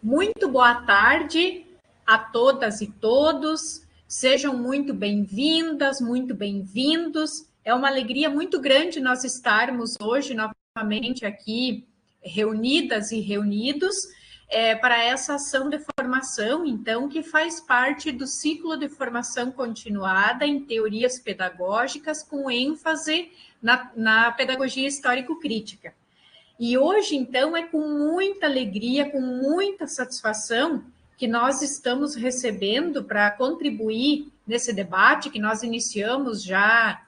Muito boa tarde a todas e todos. Sejam muito bem-vindas, muito bem-vindos. É uma alegria muito grande nós estarmos hoje novamente aqui reunidas e reunidos para essa ação de formação, então, que faz parte do ciclo de formação continuada em teorias pedagógicas, com ênfase na pedagogia histórico-crítica. E hoje, então, é com muita alegria, com muita satisfação que nós estamos recebendo para contribuir nesse debate que nós iniciamos já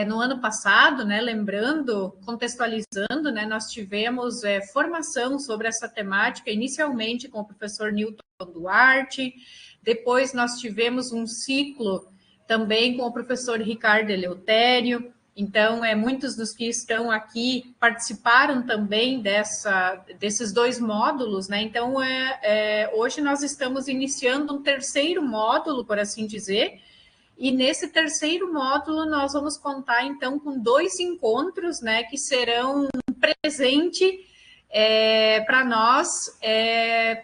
no ano passado, né? Lembrando, contextualizando, né? Nós tivemos formação sobre essa temática, inicialmente com o professor Newton Duarte, depois nós tivemos um ciclo também com o professor Ricardo Eleutério. Então, muitos dos que estão aqui participaram também desses dois módulos, né? Então, hoje nós estamos iniciando um terceiro módulo, por assim dizer, e nesse terceiro módulo nós vamos contar, então, com 2 encontros, né, que serão um presente para nós,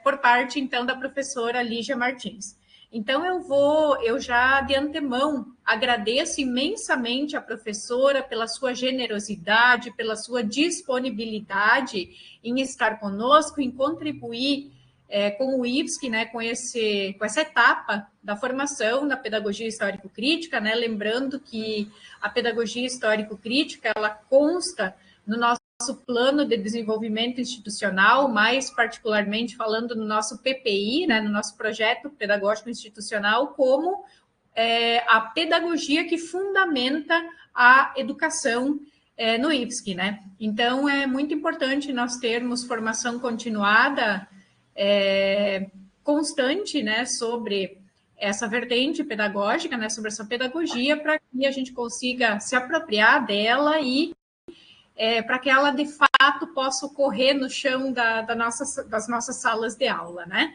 por parte, então, da professora Lígia Martins. Então, eu já de antemão agradeço imensamente a professora pela sua generosidade, pela sua disponibilidade em estar conosco, em contribuir com o IFSC, né, com essa etapa da formação da pedagogia histórico-crítica, né, lembrando que a pedagogia histórico-crítica, ela consta no nosso plano de desenvolvimento institucional, mais particularmente falando no nosso PPI, né, no nosso projeto pedagógico institucional, como a pedagogia que fundamenta a educação no IFSC, né? Então, é muito importante nós termos formação continuada, constante, né, sobre essa vertente pedagógica, né, sobre essa pedagogia, para que a gente consiga se apropriar dela e para que ela, de fato, possa ocorrer no chão das nossas salas de aula, né?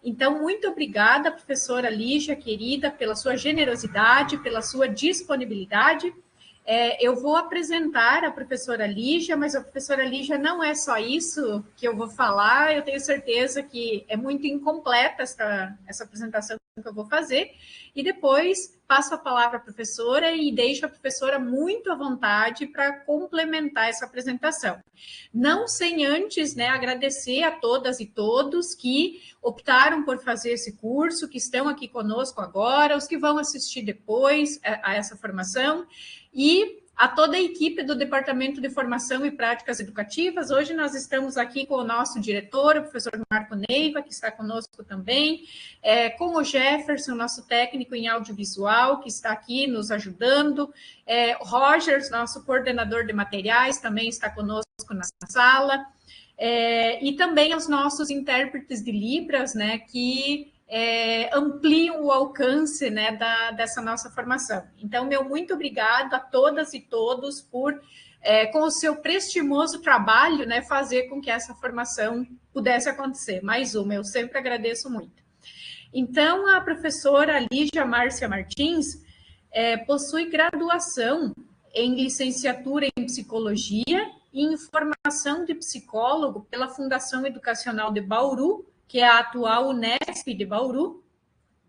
Então, muito obrigada, professora Lígia, querida, pela sua generosidade, pela sua disponibilidade. Eu vou apresentar a professora Lígia, mas a professora Lígia não é só isso que eu vou falar, eu tenho certeza que é muito incompleta essa apresentação que eu vou fazer, e depois passo a palavra à professora e deixo a professora muito à vontade para complementar essa apresentação. Não sem antes, né, agradecer a todas e todos que optaram por fazer esse curso, que estão aqui conosco agora, os que vão assistir depois a essa formação, e a toda a equipe do Departamento de Formação e Práticas Educativas. Hoje nós estamos aqui com o nosso diretor, o professor Marco Neiva, que está conosco também, com o Jefferson, nosso técnico em audiovisual, que está aqui nos ajudando, o Rogers, nosso coordenador de materiais, também está conosco na sala, e também os nossos intérpretes de Libras, né, que ampliam o alcance, né, dessa nossa formação. Então, meu muito obrigado a todas e todos por, com o seu prestimoso trabalho, né, fazer com que essa formação pudesse acontecer. Mais uma, eu sempre agradeço muito. Então, a professora Lígia Márcia Martins possui graduação em licenciatura em Psicologia e em Formação de Psicólogo pela Fundação Educacional de Bauru, que é a atual Unesp de Bauru,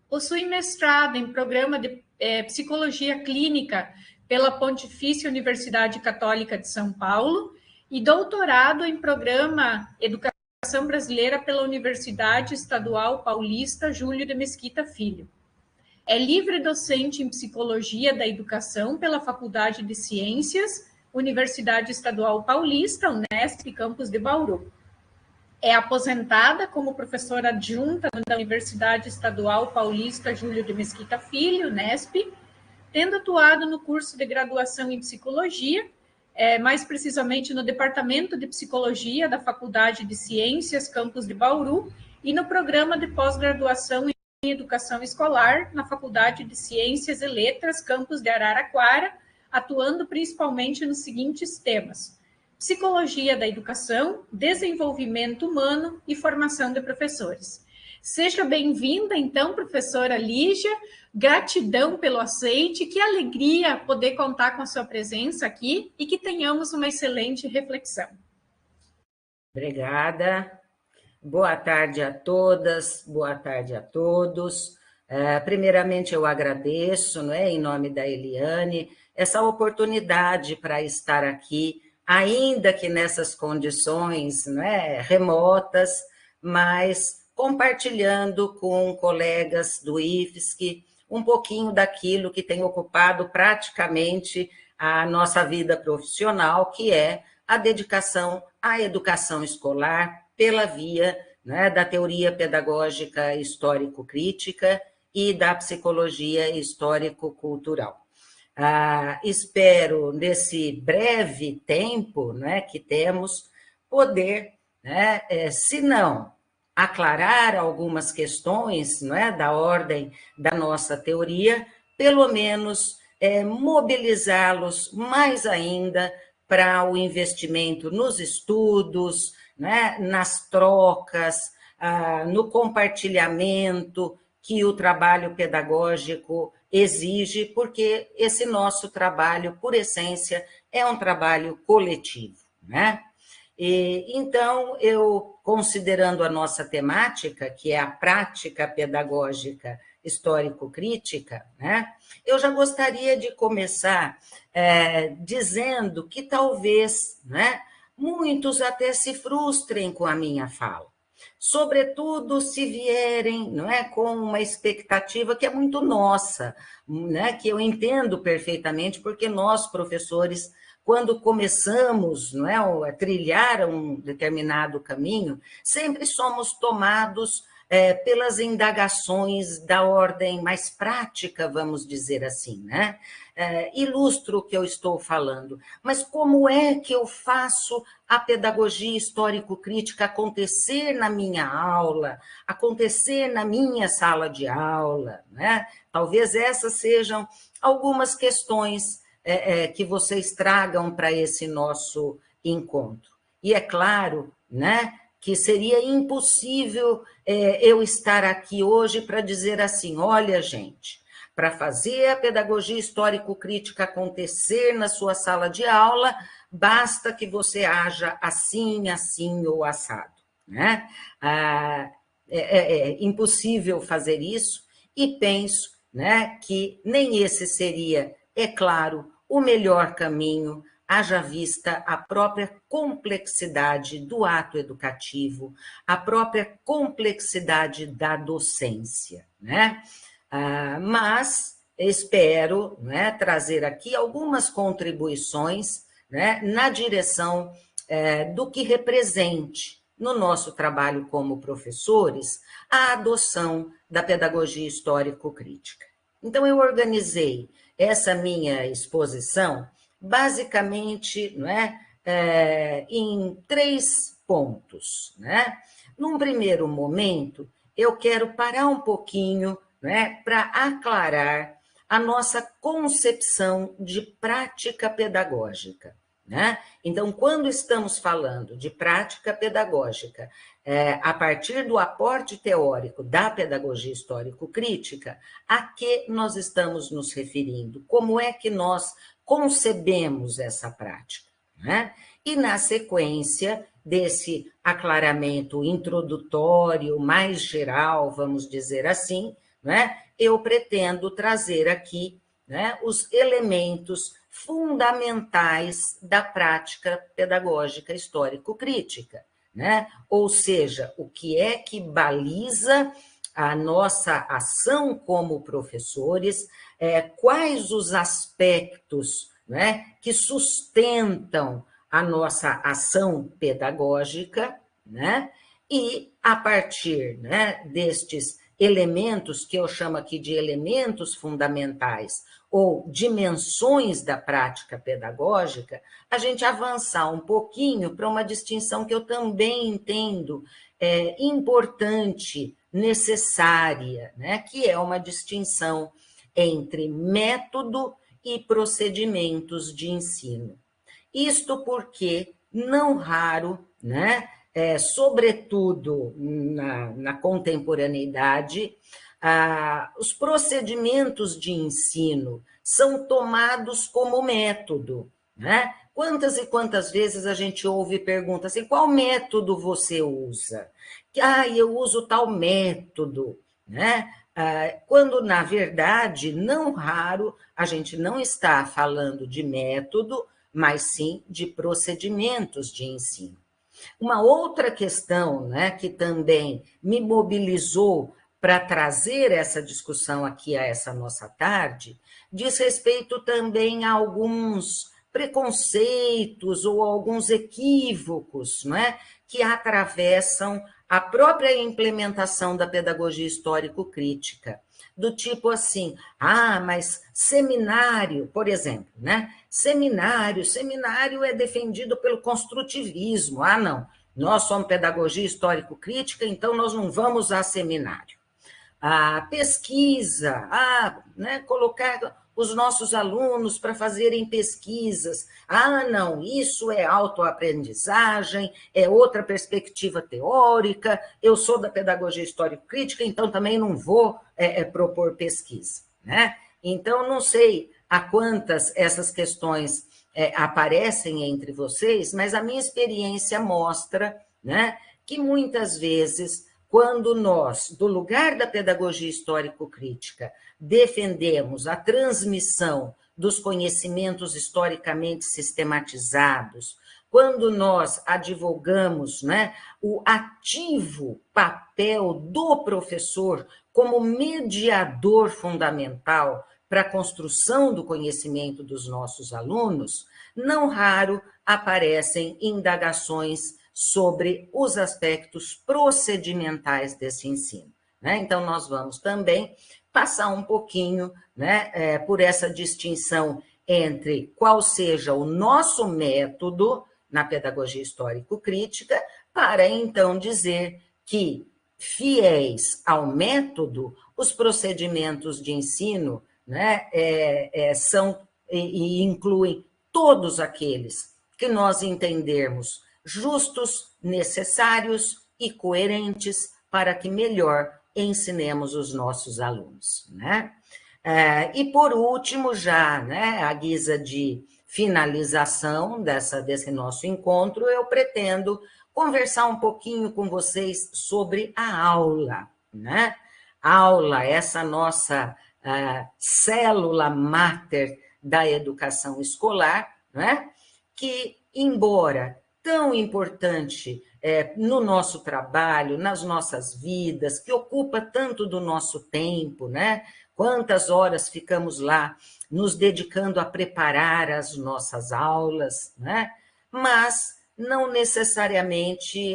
possui mestrado em Programa de Psicologia Clínica pela Pontifícia Universidade Católica de São Paulo e doutorado em Programa Educação Brasileira pela Universidade Estadual Paulista Júlio de Mesquita Filho. É livre docente em Psicologia da Educação pela Faculdade de Ciências, Universidade Estadual Paulista, Unesp, campus de Bauru. É aposentada como professora adjunta da Universidade Estadual Paulista Júlio de Mesquita Filho, Unesp, tendo atuado no curso de graduação em Psicologia, mais precisamente no Departamento de Psicologia da Faculdade de Ciências, campus de Bauru, e no programa de pós-graduação em Educação Escolar na Faculdade de Ciências e Letras, campus de Araraquara, atuando principalmente nos seguintes temas: Psicologia da Educação, Desenvolvimento Humano e Formação de Professores. Seja bem-vinda, então, professora Lígia, gratidão pelo aceite, que alegria poder contar com a sua presença aqui e que tenhamos uma excelente reflexão. Obrigada. Boa tarde a todas, boa tarde a todos. Primeiramente, eu agradeço, não é, em nome da Eliane, essa oportunidade para estar aqui, ainda que nessas condições, não é, remotas, mas compartilhando com colegas do IFSC um pouquinho daquilo que tem ocupado praticamente a nossa vida profissional, que é a dedicação à educação escolar pela via, né, da teoria pedagógica histórico-crítica e da psicologia histórico-cultural. Espero, nesse breve tempo, né, que temos, poder, né, se não aclarar algumas questões, né, da ordem da nossa teoria, pelo menos mobilizá-los mais ainda para o investimento nos estudos, né, nas trocas, no compartilhamento que o trabalho pedagógico exige, porque esse nosso trabalho, por essência, é um trabalho coletivo, né? Então, eu, considerando a nossa temática, que é a prática pedagógica histórico-crítica, né, eu já gostaria de começar dizendo que talvez, né, muitos até se frustrem com a minha fala, sobretudo se vierem, não é, com uma expectativa que é muito nossa, né, que eu entendo perfeitamente, porque nós, professores, quando começamos, não é, a trilhar um determinado caminho, sempre somos tomados pelas indagações da ordem mais prática, vamos dizer assim, né? Ilustro o que eu estou falando, mas como é que eu faço a pedagogia histórico-crítica acontecer na minha aula, acontecer na minha sala de aula, né? Talvez essas sejam algumas questões que vocês tragam para esse nosso encontro. E é claro, né, que seria impossível eu estar aqui hoje para dizer assim, olha, gente, para fazer a pedagogia histórico-crítica acontecer na sua sala de aula, basta que você haja assim, assim ou assado, né? É impossível fazer isso e penso, né, que nem esse seria, é claro, o melhor caminho, haja vista a própria complexidade do ato educativo, a própria complexidade da docência, né? Mas espero, né, trazer aqui algumas contribuições, né, na direção do que represente no nosso trabalho como professores a adoção da pedagogia histórico-crítica. Então, eu organizei essa minha exposição basicamente, não é, em 3 pontos, né? Num primeiro momento, eu quero parar um pouquinho, né, para aclarar a nossa concepção de prática pedagógica, né? Então, quando estamos falando de prática pedagógica, a partir do aporte teórico da pedagogia histórico-crítica, a que nós estamos nos referindo? Como é que nós concebemos essa prática, né? E, na sequência desse aclaramento introdutório, mais geral, vamos dizer assim, né, eu pretendo trazer aqui, né, os elementos fundamentais da prática pedagógica histórico-crítica, né? Ou seja, o que é que baliza a nossa ação como professores, quais os aspectos, né, que sustentam a nossa ação pedagógica, né? E a partir, né, destes elementos, que eu chamo aqui de elementos fundamentais, ou dimensões da prática pedagógica, a gente avançar um pouquinho para uma distinção que eu também entendo importante, necessária, né? Que é uma distinção entre método e procedimentos de ensino. Isto porque, não raro, né, sobretudo na contemporaneidade, os procedimentos de ensino são tomados como método, né? Quantas e quantas vezes a gente ouve perguntas assim, qual método você usa? Eu uso tal método, né? Quando, na verdade, não raro, a gente não está falando de método, mas sim de procedimentos de ensino. Uma outra questão, né, que também me mobilizou para trazer essa discussão aqui a essa nossa tarde, diz respeito também a alguns preconceitos ou alguns equívocos, né, que atravessam a própria implementação da pedagogia histórico-crítica. Do tipo assim, mas seminário, por exemplo, né? Seminário é defendido pelo construtivismo. Não, nós somos pedagogia histórico-crítica, então nós não vamos a seminário. A pesquisa, né, colocar os nossos alunos para fazerem pesquisas. Não, isso é autoaprendizagem, é outra perspectiva teórica, eu sou da pedagogia histórico-crítica, então também não vou propor pesquisa. Né? Então, não sei a quantas essas questões aparecem entre vocês, mas a minha experiência mostra, né, que muitas vezes quando nós, do lugar da pedagogia histórico-crítica, defendemos a transmissão dos conhecimentos historicamente sistematizados, quando nós advogamos, né, o ativo papel do professor como mediador fundamental para a construção do conhecimento dos nossos alunos, não raro aparecem indagações sobre os aspectos procedimentais desse ensino. Né? Então, nós vamos também passar um pouquinho, né, por essa distinção entre qual seja o nosso método na pedagogia histórico-crítica, para então dizer que, fiéis ao método, os procedimentos de ensino, né, são e incluem todos aqueles que nós entendermos justos, necessários e coerentes para que melhor ensinemos os nossos alunos. Né? E, por último, já, né, à guisa de finalização desse nosso encontro, eu pretendo conversar um pouquinho com vocês sobre a aula. Né? Aula, essa nossa célula máter da educação escolar, né? Que, embora tão importante no nosso trabalho, nas nossas vidas, que ocupa tanto do nosso tempo, né? Quantas horas ficamos lá nos dedicando a preparar as nossas aulas, né? Mas não necessariamente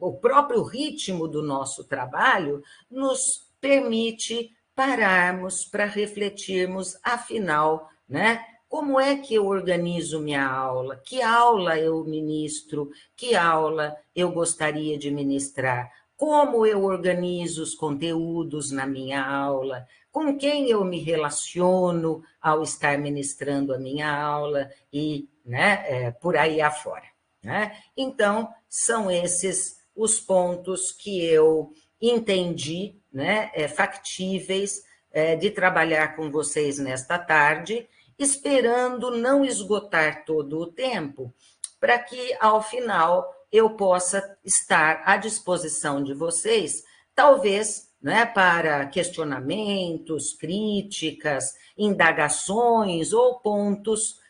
o próprio ritmo do nosso trabalho nos permite pararmos para refletirmos, afinal, né? Como é que eu organizo minha aula? Que aula eu ministro? Que aula eu gostaria de ministrar? Como eu organizo os conteúdos na minha aula? Com quem eu me relaciono ao estar ministrando a minha aula? E, né, por aí afora. Né? Então, são esses os pontos que eu entendi, né, factíveis de trabalhar com vocês nesta tarde, esperando não esgotar todo o tempo, para que, ao final, eu possa estar à disposição de vocês, talvez, né, para questionamentos, críticas, indagações ou pontos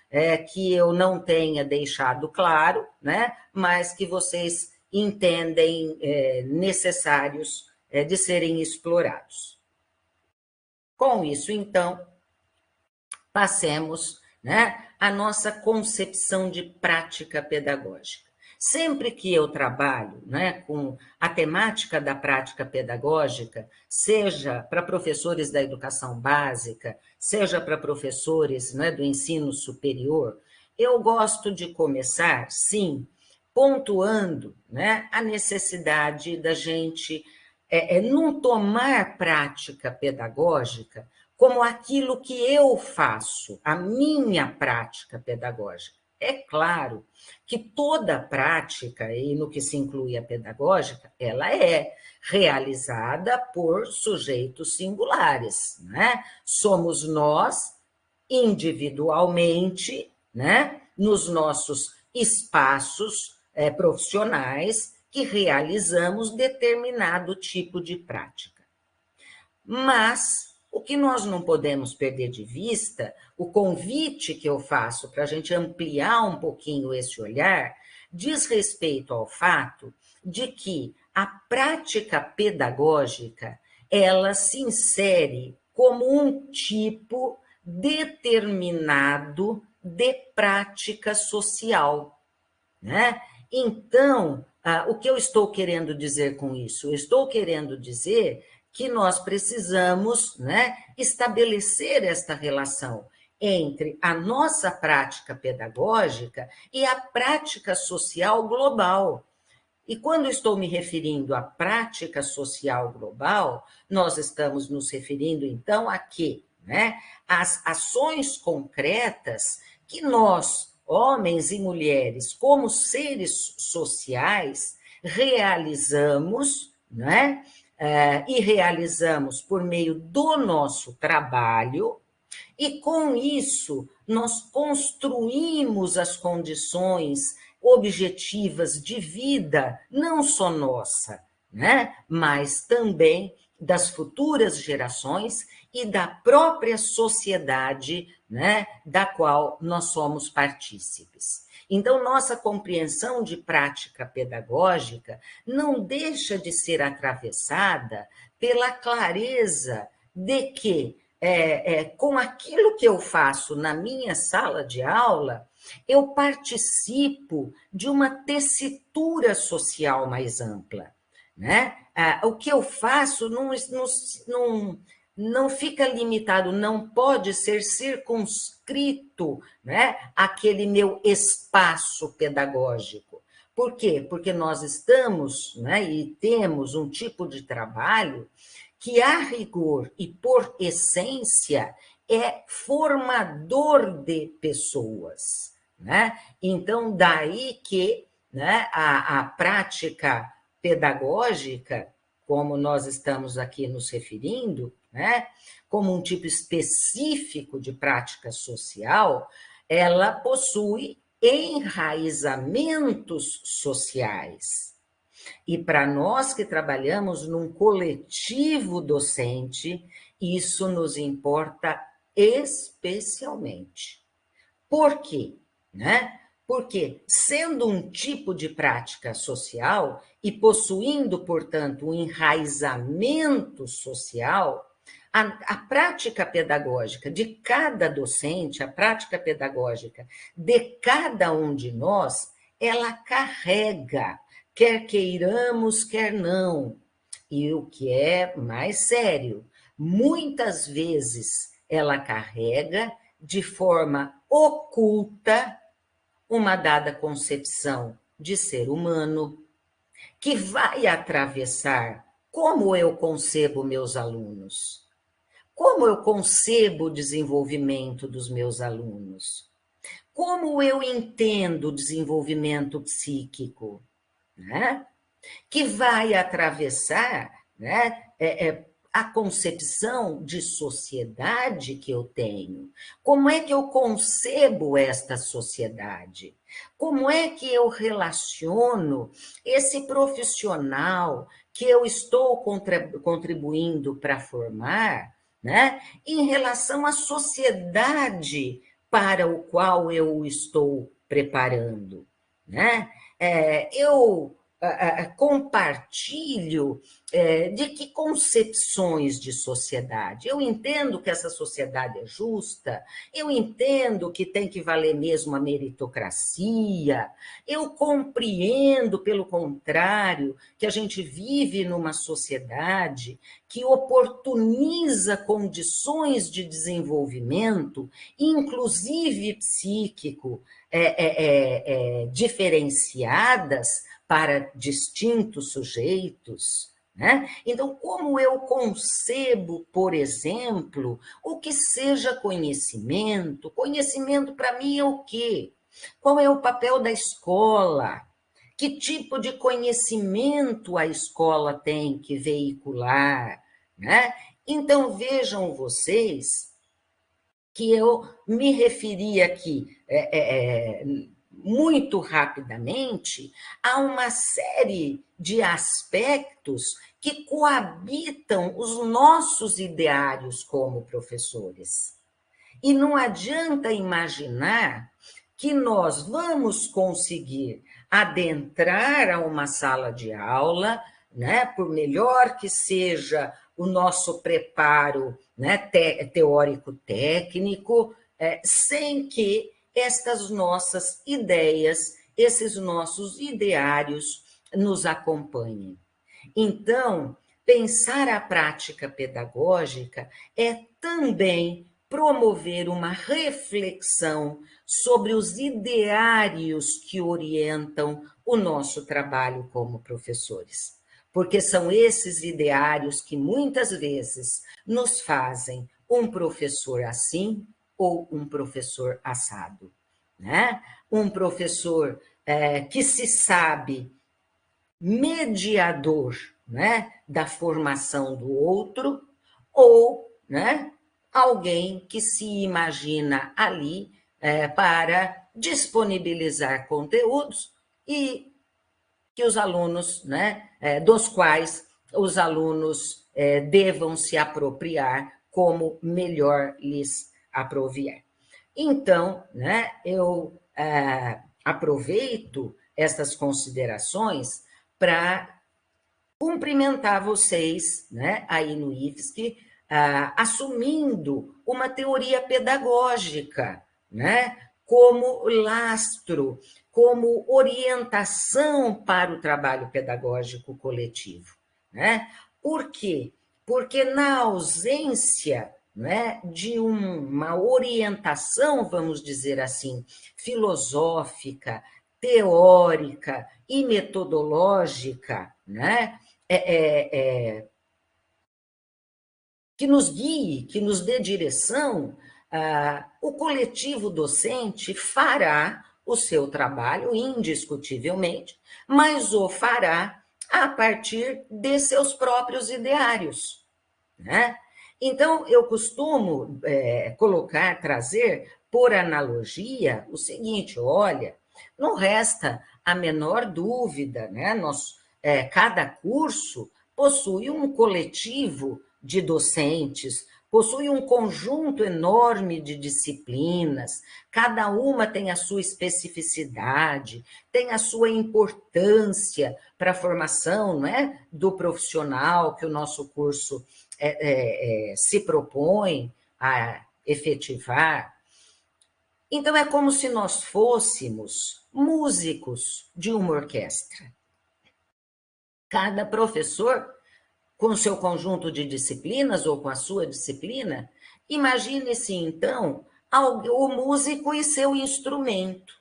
que eu não tenha deixado claro, né, mas que vocês entendem necessários de serem explorados. Com isso, então, passemos, né, à nossa concepção de prática pedagógica. Sempre que eu trabalho, né, com a temática da prática pedagógica, seja para professores da educação básica, seja para professores, né, do ensino superior, eu gosto de começar, sim, pontuando, né, a necessidade da gente não tomar prática pedagógica como aquilo que eu faço, a minha prática pedagógica. É claro que toda prática, e no que se inclui a pedagógica, ela é realizada por sujeitos singulares, né? Somos nós individualmente, né, nos nossos espaços profissionais que realizamos determinado tipo de prática. Mas o que nós não podemos perder de vista, o convite que eu faço para a gente ampliar um pouquinho esse olhar, diz respeito ao fato de que a prática pedagógica, ela se insere como um tipo determinado de prática social, né? Então, o que eu estou querendo dizer com isso? Eu estou querendo dizer que nós precisamos, né, estabelecer esta relação entre a nossa prática pedagógica e a prática social global. E quando estou me referindo à prática social global, nós estamos nos referindo, então, a quê? Né? As ações concretas que nós, homens e mulheres, como seres sociais, realizamos, né? E realizamos por meio do nosso trabalho, e com isso nós construímos as condições objetivas de vida, não só nossa, né? Mas também das futuras gerações e da própria sociedade, né, da qual nós somos partícipes. Então, nossa compreensão de prática pedagógica não deixa de ser atravessada pela clareza de que, com aquilo que eu faço na minha sala de aula, eu participo de uma tessitura social mais ampla, né? O que eu faço não fica limitado, não pode ser circunscrito, né, àquele meu espaço pedagógico. Por quê? Porque nós estamos, né, e temos um tipo de trabalho que, a rigor e por essência, é formador de pessoas, né? Então, daí que, né, a prática pedagógica, como nós estamos aqui nos referindo, né, como um tipo específico de prática social, ela possui enraizamentos sociais. E para nós que trabalhamos num coletivo docente, isso nos importa especialmente. Por quê? Né? Porque, sendo um tipo de prática social e possuindo, portanto, um enraizamento social, a prática pedagógica de cada docente, a prática pedagógica de cada um de nós, ela carrega, quer queiramos, quer não. E o que é mais sério, muitas vezes ela carrega de forma oculta uma dada concepção de ser humano, que vai atravessar como eu concebo meus alunos, como eu concebo o desenvolvimento dos meus alunos, como eu entendo o desenvolvimento psíquico, né? Que vai atravessar, né, a concepção de sociedade que eu tenho. Como é que eu concebo esta sociedade? Como é que eu relaciono esse profissional que eu estou contribuindo para formar, né, em relação à sociedade para o qual eu o estou preparando, né? Eu compartilho de que concepções de sociedade. Eu entendo que essa sociedade é justa, eu entendo que tem que valer mesmo a meritocracia, eu compreendo, pelo contrário, que a gente vive numa sociedade que oportuniza condições de desenvolvimento, inclusive psíquico, diferenciadas para distintos sujeitos, né? Então, como eu concebo, por exemplo, o que seja conhecimento? Conhecimento para mim é o quê? Qual é o papel da escola? Que tipo de conhecimento a escola tem que veicular, né? Então, vejam vocês que eu me referi aqui muito rapidamente a uma série de aspectos que coabitam os nossos ideários como professores. E não adianta imaginar que nós vamos conseguir adentrar a uma sala de aula, né, por melhor que seja o nosso preparo, né, teórico-técnico, sem que estas nossas ideias, esses nossos ideários nos acompanhem. Então, pensar a prática pedagógica é também promover uma reflexão sobre os ideários que orientam o nosso trabalho como professores. Porque são esses ideários que muitas vezes nos fazem um professor assim ou um professor assado, né? Um professor que se sabe mediador, né, da formação do outro, ou, né, alguém que se imagina ali para disponibilizar conteúdos e que os alunos, né, dos quais os alunos devam se apropriar como melhor lhes aprovier. Então, né, eu aproveito essas considerações para cumprimentar vocês, né, aí no IFSC, assumindo uma teoria pedagógica, né, como lastro, como orientação para o trabalho pedagógico coletivo, né? Por quê? Porque na ausência, né, de uma orientação, vamos dizer assim, filosófica, teórica e metodológica, né, que nos guie, que nos dê direção, o coletivo docente fará o seu trabalho, indiscutivelmente, mas o fará a partir de seus próprios ideários, né? Então, eu costumo trazer, por analogia, o seguinte: olha, não resta a menor dúvida, né? Cada curso possui um coletivo de docentes, possui um conjunto enorme de disciplinas, cada uma tem a sua especificidade, tem a sua importância para a formação, não é, do profissional que o nosso curso se propõe a efetivar. Então, é como se nós fôssemos músicos de uma orquestra. Cada professor, com o seu conjunto de disciplinas ou com a sua disciplina, imagine-se, então, o músico e seu instrumento.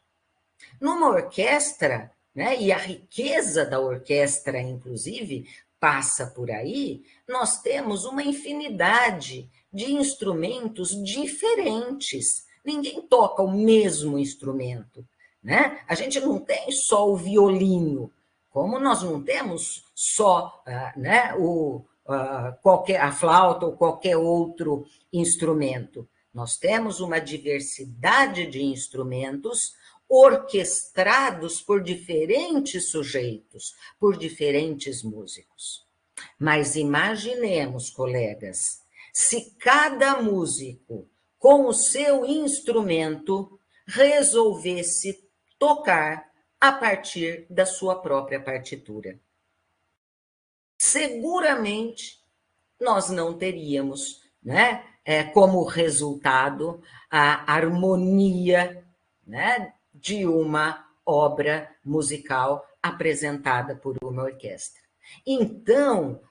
Numa orquestra, né, e a riqueza da orquestra, inclusive, passa por aí, nós temos uma infinidade de instrumentos diferentes. Ninguém toca o mesmo instrumento, né? A gente não tem só o violino, como nós não temos só né, a flauta ou qualquer outro instrumento. Nós temos uma diversidade de instrumentos orquestrados por diferentes sujeitos, por diferentes músicos. Mas imaginemos, colegas, se cada músico, com o seu instrumento, resolvesse tocar a partir da sua própria partitura. Seguramente nós não teríamos, né, como resultado a harmonia, né, de uma obra musical apresentada por uma orquestra. Então,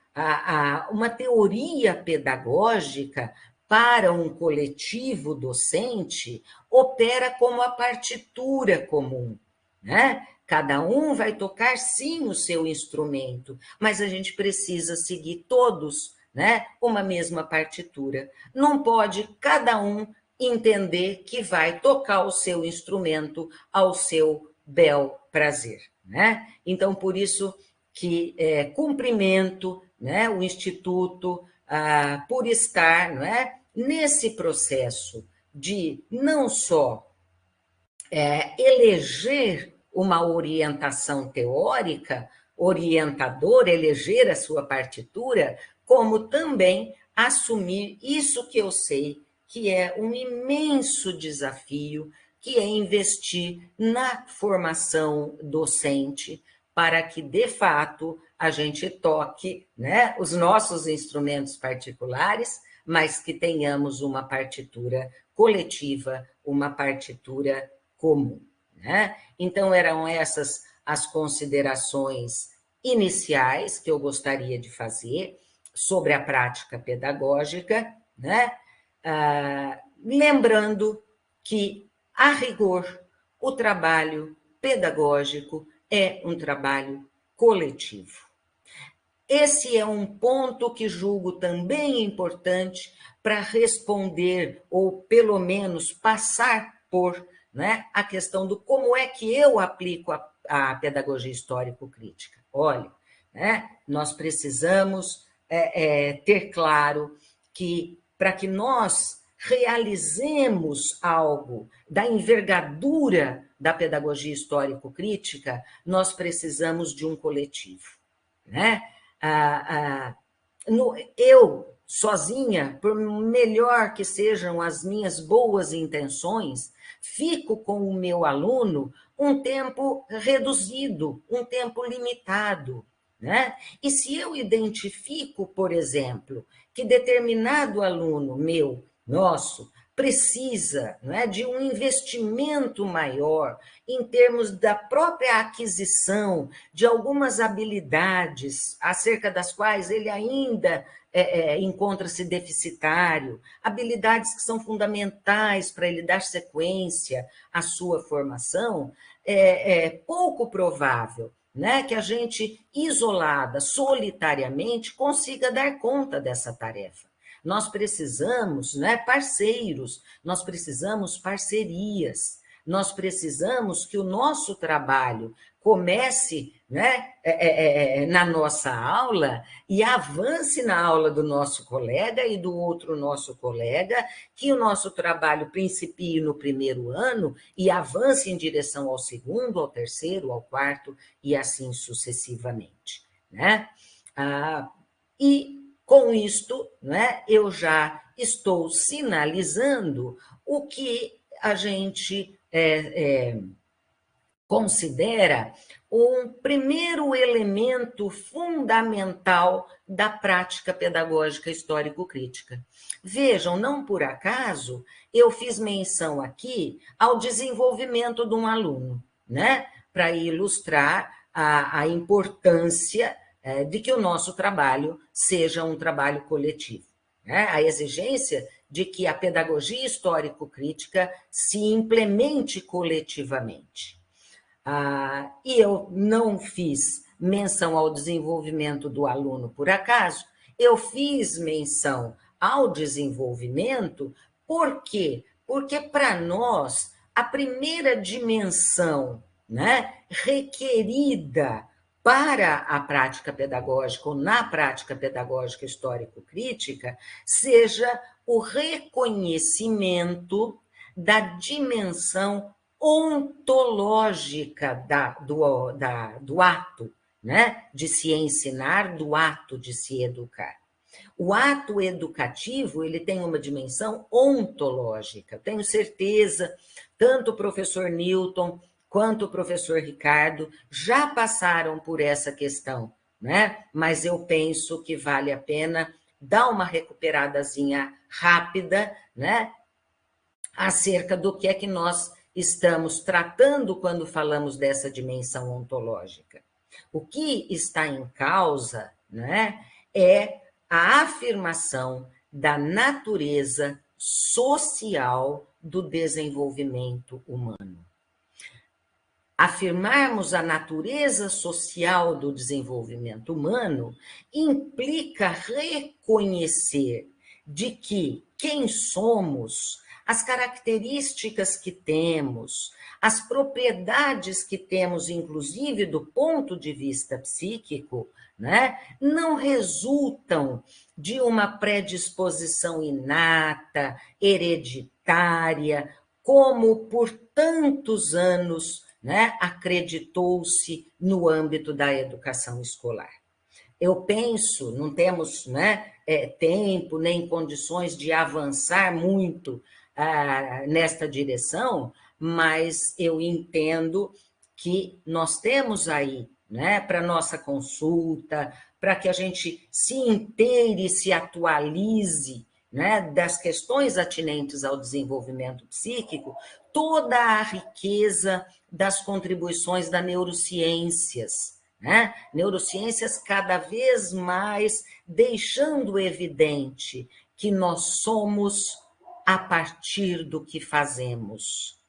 uma teoria pedagógica para um coletivo docente opera como a partitura comum, né? Cada um vai tocar, sim, o seu instrumento, mas a gente precisa seguir todos, né, uma mesma partitura. Não pode cada um entender que vai tocar o seu instrumento ao seu bel prazer, né? Então, por isso que cumprimento, né, o Instituto por estar, não é, nesse processo de não só eleger uma orientação teórica, orientador, eleger a sua partitura, como também assumir isso que eu sei que é um imenso desafio, que é investir na formação docente, para que, de fato, a gente toque, né, os nossos instrumentos particulares, mas que tenhamos uma partitura coletiva, uma partitura comum. Né? Então, eram essas as considerações iniciais que eu gostaria de fazer sobre a prática pedagógica, né? Lembrando que, a rigor, o trabalho pedagógico é um trabalho coletivo. Esse é um ponto que julgo também importante para responder, ou pelo menos passar por, né, a questão do como é que eu aplico a pedagogia histórico-crítica. Olha, né, nós precisamos ter claro que, para que nós realizemos algo da envergadura da pedagogia histórico-crítica, nós precisamos de um coletivo, né? Eu, sozinha, por melhor que sejam as minhas boas intenções, fico com o meu aluno um tempo reduzido, um tempo limitado, né? E se eu identifico, por exemplo, que determinado aluno meu, nosso, precisa, não é, de um investimento maior em termos da própria aquisição de algumas habilidades acerca das quais ele ainda encontra-se deficitário, habilidades que são fundamentais para ele dar sequência à sua formação, é pouco provável, né, que a gente, isolada, solitariamente, consiga dar conta dessa tarefa. Nós precisamos, né, parceiros, nós precisamos parcerias, nós precisamos que o nosso trabalho comece, né, na nossa aula e avance na aula do nosso colega e do outro nosso colega, que o nosso trabalho principie no primeiro ano e avance em direção ao segundo, ao terceiro, ao quarto e assim sucessivamente, né? E com isto, né, eu já estou sinalizando o que a gente considera um primeiro elemento fundamental da prática pedagógica histórico-crítica. Vejam, não por acaso eu fiz menção aqui ao desenvolvimento de um aluno, né, para ilustrar a importância de que o nosso trabalho seja um trabalho coletivo, né? A exigência de que a pedagogia histórico-crítica se implemente coletivamente. E eu não fiz menção ao desenvolvimento do aluno por acaso, eu fiz menção ao desenvolvimento, por quê? Porque, para nós, a primeira dimensão, né, requerida para a prática pedagógica, ou na prática pedagógica histórico-crítica, seja o reconhecimento da dimensão ontológica do ato, né, de se ensinar, do ato de se educar. O ato educativo, ele tem uma dimensão ontológica. Tenho certeza, tanto o professor Newton quanto o professor Ricardo já passaram por essa questão, né? Mas eu penso que vale a pena dar uma recuperadazinha rápida, né, acerca do que é que nós estamos tratando quando falamos dessa dimensão ontológica. O que está em causa, né, é a afirmação da natureza social do desenvolvimento humano. Afirmarmos a natureza social do desenvolvimento humano implica reconhecer de que quem somos, as características que temos, as propriedades que temos, inclusive do ponto de vista psíquico, né, não resultam de uma predisposição inata, hereditária, como por tantos anos, né, acreditou-se no âmbito da educação escolar. Eu penso, não temos, né, tempo nem condições de avançar muito nesta direção, mas eu entendo que nós temos aí, né, para nossa consulta, para que a gente se inteire, se atualize, né, das questões atinentes ao desenvolvimento psíquico, toda a riqueza das contribuições das neurociências, né? Neurociências cada vez mais deixando evidente que nós somos a partir do que fazemos.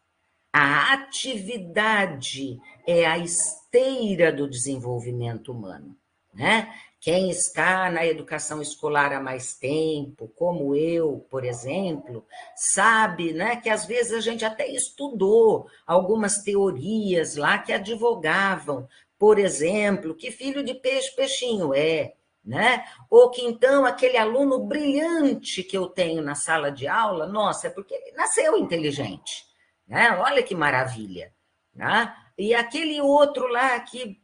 A atividade é a esteira do desenvolvimento humano, né? Quem está na educação escolar há mais tempo, como eu, por exemplo, sabe, né, que às vezes a gente até estudou algumas teorias lá que advogavam, por exemplo, que filho de peixe, peixinho é, né? Ou que então aquele aluno brilhante que eu tenho na sala de aula, nossa, é porque ele nasceu inteligente, né? Olha que maravilha, né? E aquele outro lá que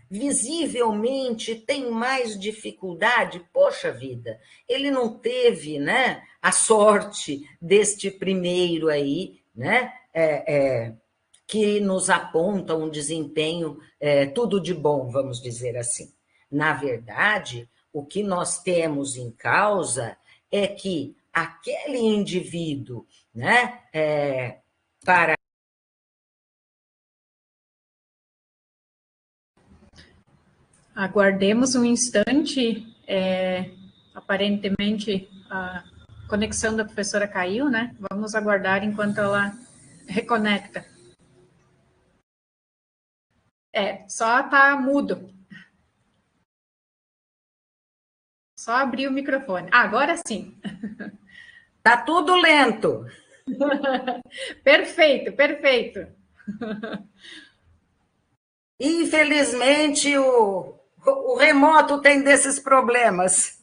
visivelmente tem mais dificuldade, poxa vida, ele não teve, né, a sorte deste primeiro aí, né, que nos aponta um desempenho tudo de bom, vamos dizer assim. Na verdade, o que nós temos em causa é que aquele indivíduo, né, para Aguardemos um instante, aparentemente a conexão da professora caiu, né? Vamos aguardar enquanto ela reconecta. Só tá mudo. Só abrir o microfone. Agora sim. tá tudo lento. Perfeito, perfeito. Infelizmente, o remoto tem desses problemas.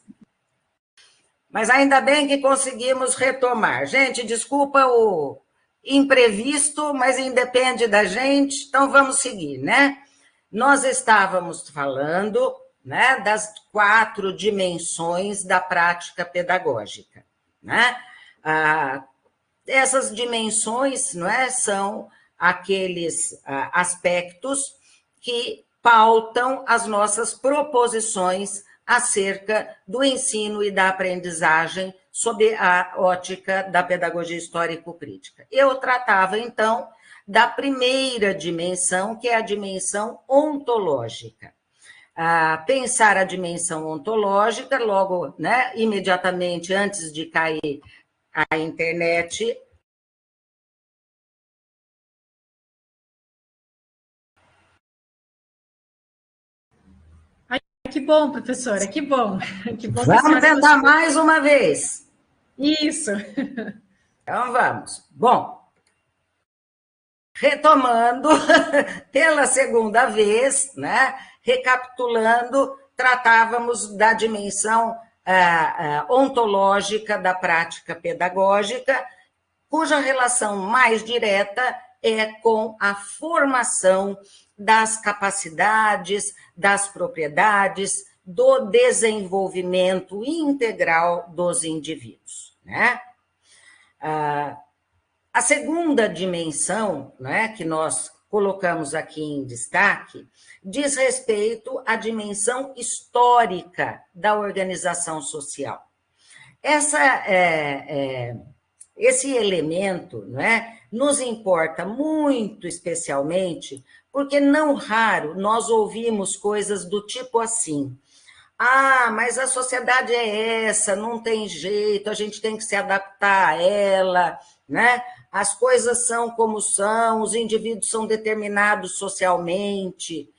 Mas ainda bem que conseguimos retomar. Gente, desculpa o imprevisto, mas independe da gente, então vamos seguir, né? Nós estávamos falando, né, das 4 dimensões da prática pedagógica, né? Essas dimensões, não é, são aqueles aspectos que pautam as nossas proposições acerca do ensino e da aprendizagem sob a ótica da pedagogia histórico-crítica. Eu tratava, então, da primeira dimensão, que é a dimensão ontológica. Pensar a dimensão ontológica, logo, né, imediatamente antes de cair a internet. Ai, que bom, professora, que bom. Que bom que Vamos tentar mais uma vez. Isso. Então vamos. Bom, retomando pela segunda vez, né? Recapitulando, tratávamos da dimensão ontológica da prática pedagógica, cuja relação mais direta é com a formação das capacidades, das propriedades, do desenvolvimento integral dos indivíduos, né? A segunda dimensão, né, que nós colocamos aqui em destaque, diz respeito à dimensão histórica da organização social. Esse elemento, né, nos importa muito especialmente, porque não raro nós ouvimos coisas do tipo assim: mas a sociedade é essa, não tem jeito, a gente tem que se adaptar a ela, né? As coisas são como são, os indivíduos são determinados socialmente.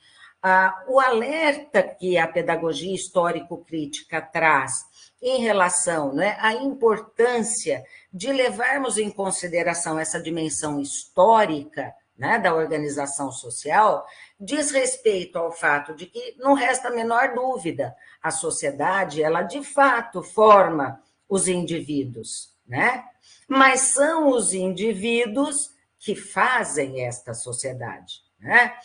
O alerta que a pedagogia histórico-crítica traz em relação, né, à importância de levarmos em consideração essa dimensão histórica, né, da organização social, diz respeito ao fato de que não resta a menor dúvida, a sociedade, ela de fato forma os indivíduos, né? Mas são os indivíduos que fazem esta sociedade, né?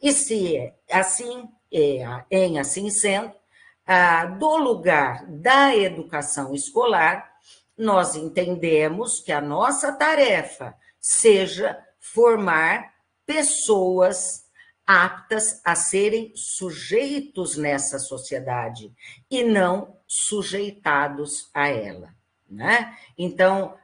E se assim, em assim sendo, do lugar da educação escolar, nós entendemos que a nossa tarefa seja formar pessoas aptas a serem sujeitos nessa sociedade e não sujeitados a ela, né? Então,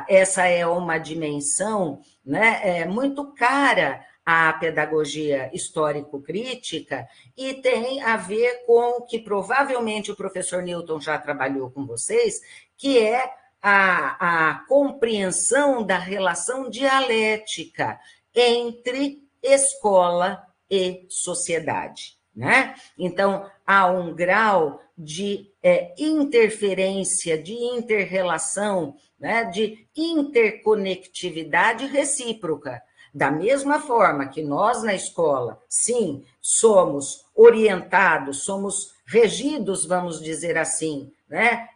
essa é uma dimensão, né, muito cara à pedagogia histórico-crítica e tem a ver com o que provavelmente o professor Newton já trabalhou com vocês, que é a compreensão da relação dialética entre escola e sociedade, né? Então, há um grau de interferência, de inter-relação, né, de interconectividade recíproca. Da mesma forma que nós na escola, sim, somos orientados, somos regidos, vamos dizer assim, né,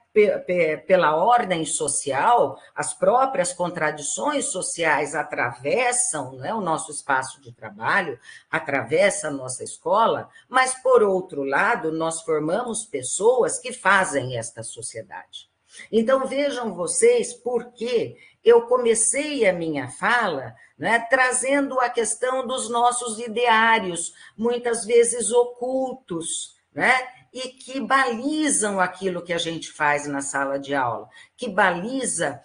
pela ordem social, as próprias contradições sociais atravessam, né, o nosso espaço de trabalho, atravessa a nossa escola, mas, por outro lado, nós formamos pessoas que fazem esta sociedade. Então, vejam vocês por que eu comecei a minha fala, né, trazendo a questão dos nossos ideários, muitas vezes ocultos, né, e que balizam aquilo que a gente faz na sala de aula, que baliza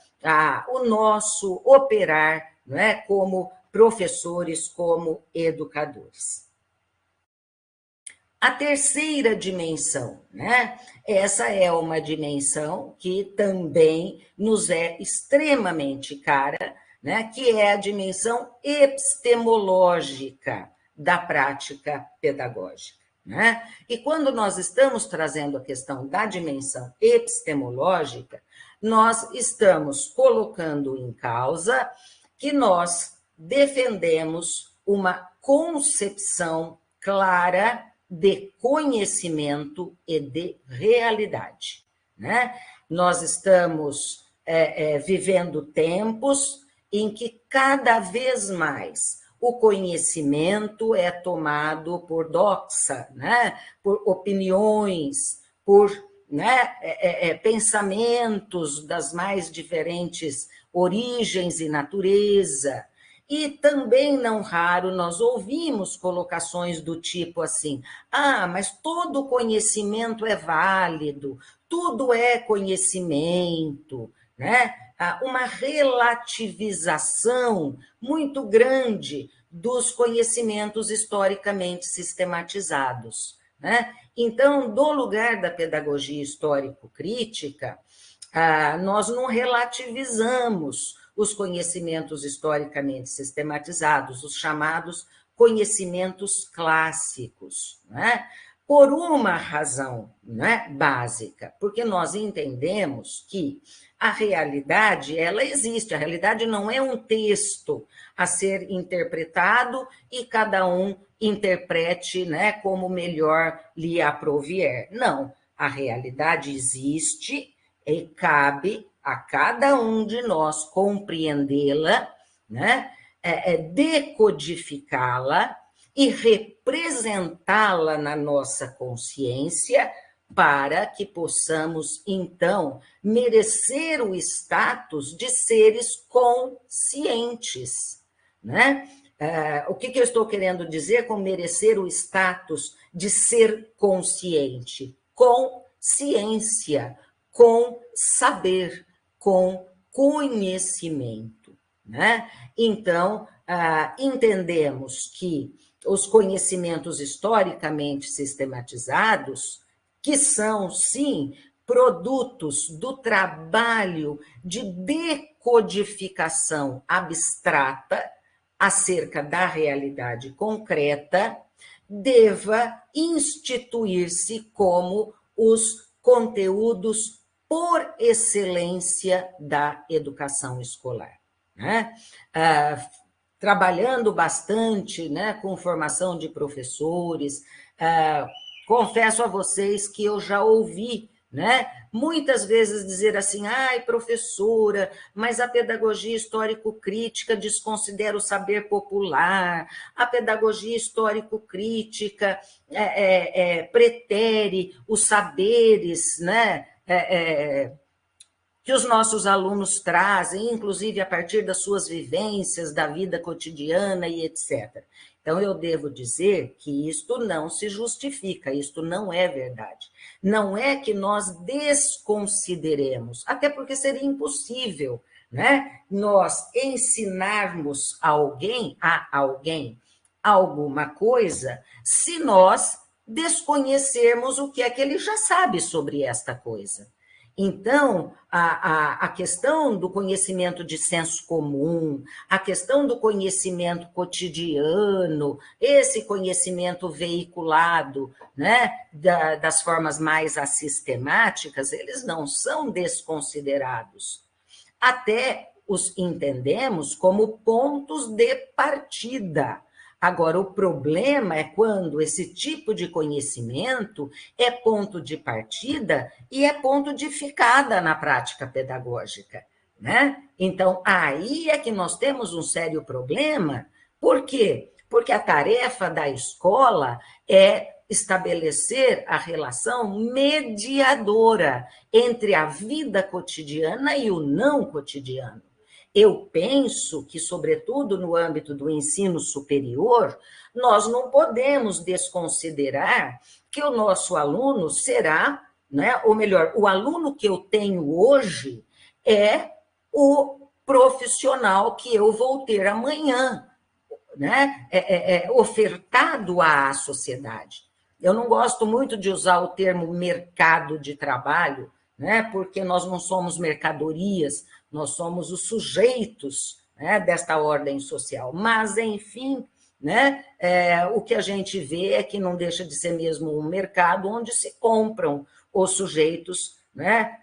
o nosso operar, né, como professores, como educadores. A terceira dimensão, né? Essa é uma dimensão que também nos é extremamente cara, né? Que é a dimensão epistemológica da prática pedagógica, né? E quando nós estamos trazendo a questão da dimensão epistemológica, nós estamos colocando em causa que nós defendemos uma concepção clara de conhecimento e de realidade, né? Nós estamos vivendo tempos em que cada vez mais o conhecimento é tomado por doxa, né? Por opiniões, por, né, pensamentos das mais diferentes origens e natureza. E também, não raro, nós ouvimos colocações do tipo assim: mas todo conhecimento é válido, tudo é conhecimento, né? Uma relativização muito grande dos conhecimentos historicamente sistematizados, né? Então, do lugar da pedagogia histórico-crítica, nós não relativizamos os conhecimentos historicamente sistematizados, os chamados conhecimentos clássicos, né? Por uma razão, né, básica, porque nós entendemos que a realidade, ela existe, a realidade não é um texto a ser interpretado e cada um interprete, né, como melhor lhe aprouvier. Não, a realidade existe e cabe a cada um de nós compreendê-la, né, decodificá-la e representá-la na nossa consciência para que possamos, então, merecer o status de seres conscientes, né? O que eu estou querendo dizer com merecer o status de ser consciente? Com ciência, com saber, com conhecimento, né? Então, entendemos que os conhecimentos historicamente sistematizados, que são, sim, produtos do trabalho de decodificação abstrata acerca da realidade concreta, deva instituir-se como os conteúdos por excelência da educação escolar, né? Trabalhando bastante, né, com formação de professores, confesso a vocês que eu já ouvi, né, muitas vezes dizer assim, ai, professora, mas a pedagogia histórico-crítica desconsidera o saber popular, a pedagogia histórico-crítica pretere os saberes, né, que os nossos alunos trazem, inclusive a partir das suas vivências, da vida cotidiana e etc. Então, eu devo dizer que isto não se justifica, isto não é verdade. Não é que nós desconsideremos, até porque seria impossível, né, nós ensinarmos a alguém alguma coisa se nós desconhecermos o que é que ele já sabe sobre esta coisa. Então, a questão do conhecimento de senso comum, a questão do conhecimento cotidiano, esse conhecimento veiculado, né, das formas mais assistemáticas, eles não são desconsiderados. Até os entendemos como pontos de partida. Agora, o problema é quando esse tipo de conhecimento é ponto de partida e é ponto de ficada na prática pedagógica, né? Então, aí é que nós temos um sério problema. Por quê? Porque a tarefa da escola é estabelecer a relação mediadora entre a vida cotidiana e o não cotidiano. Eu penso que, sobretudo no âmbito do ensino superior, nós não podemos desconsiderar que o nosso aluno será, né, ou melhor, o aluno que eu tenho hoje é o profissional que eu vou ter amanhã, né, ofertado à sociedade. Eu não gosto muito de usar o termo mercado de trabalho, né, porque nós não somos mercadorias, nós somos os sujeitos, né, desta ordem social. Mas, enfim, né, o que a gente vê é que não deixa de ser mesmo um mercado onde se compram os sujeitos, né,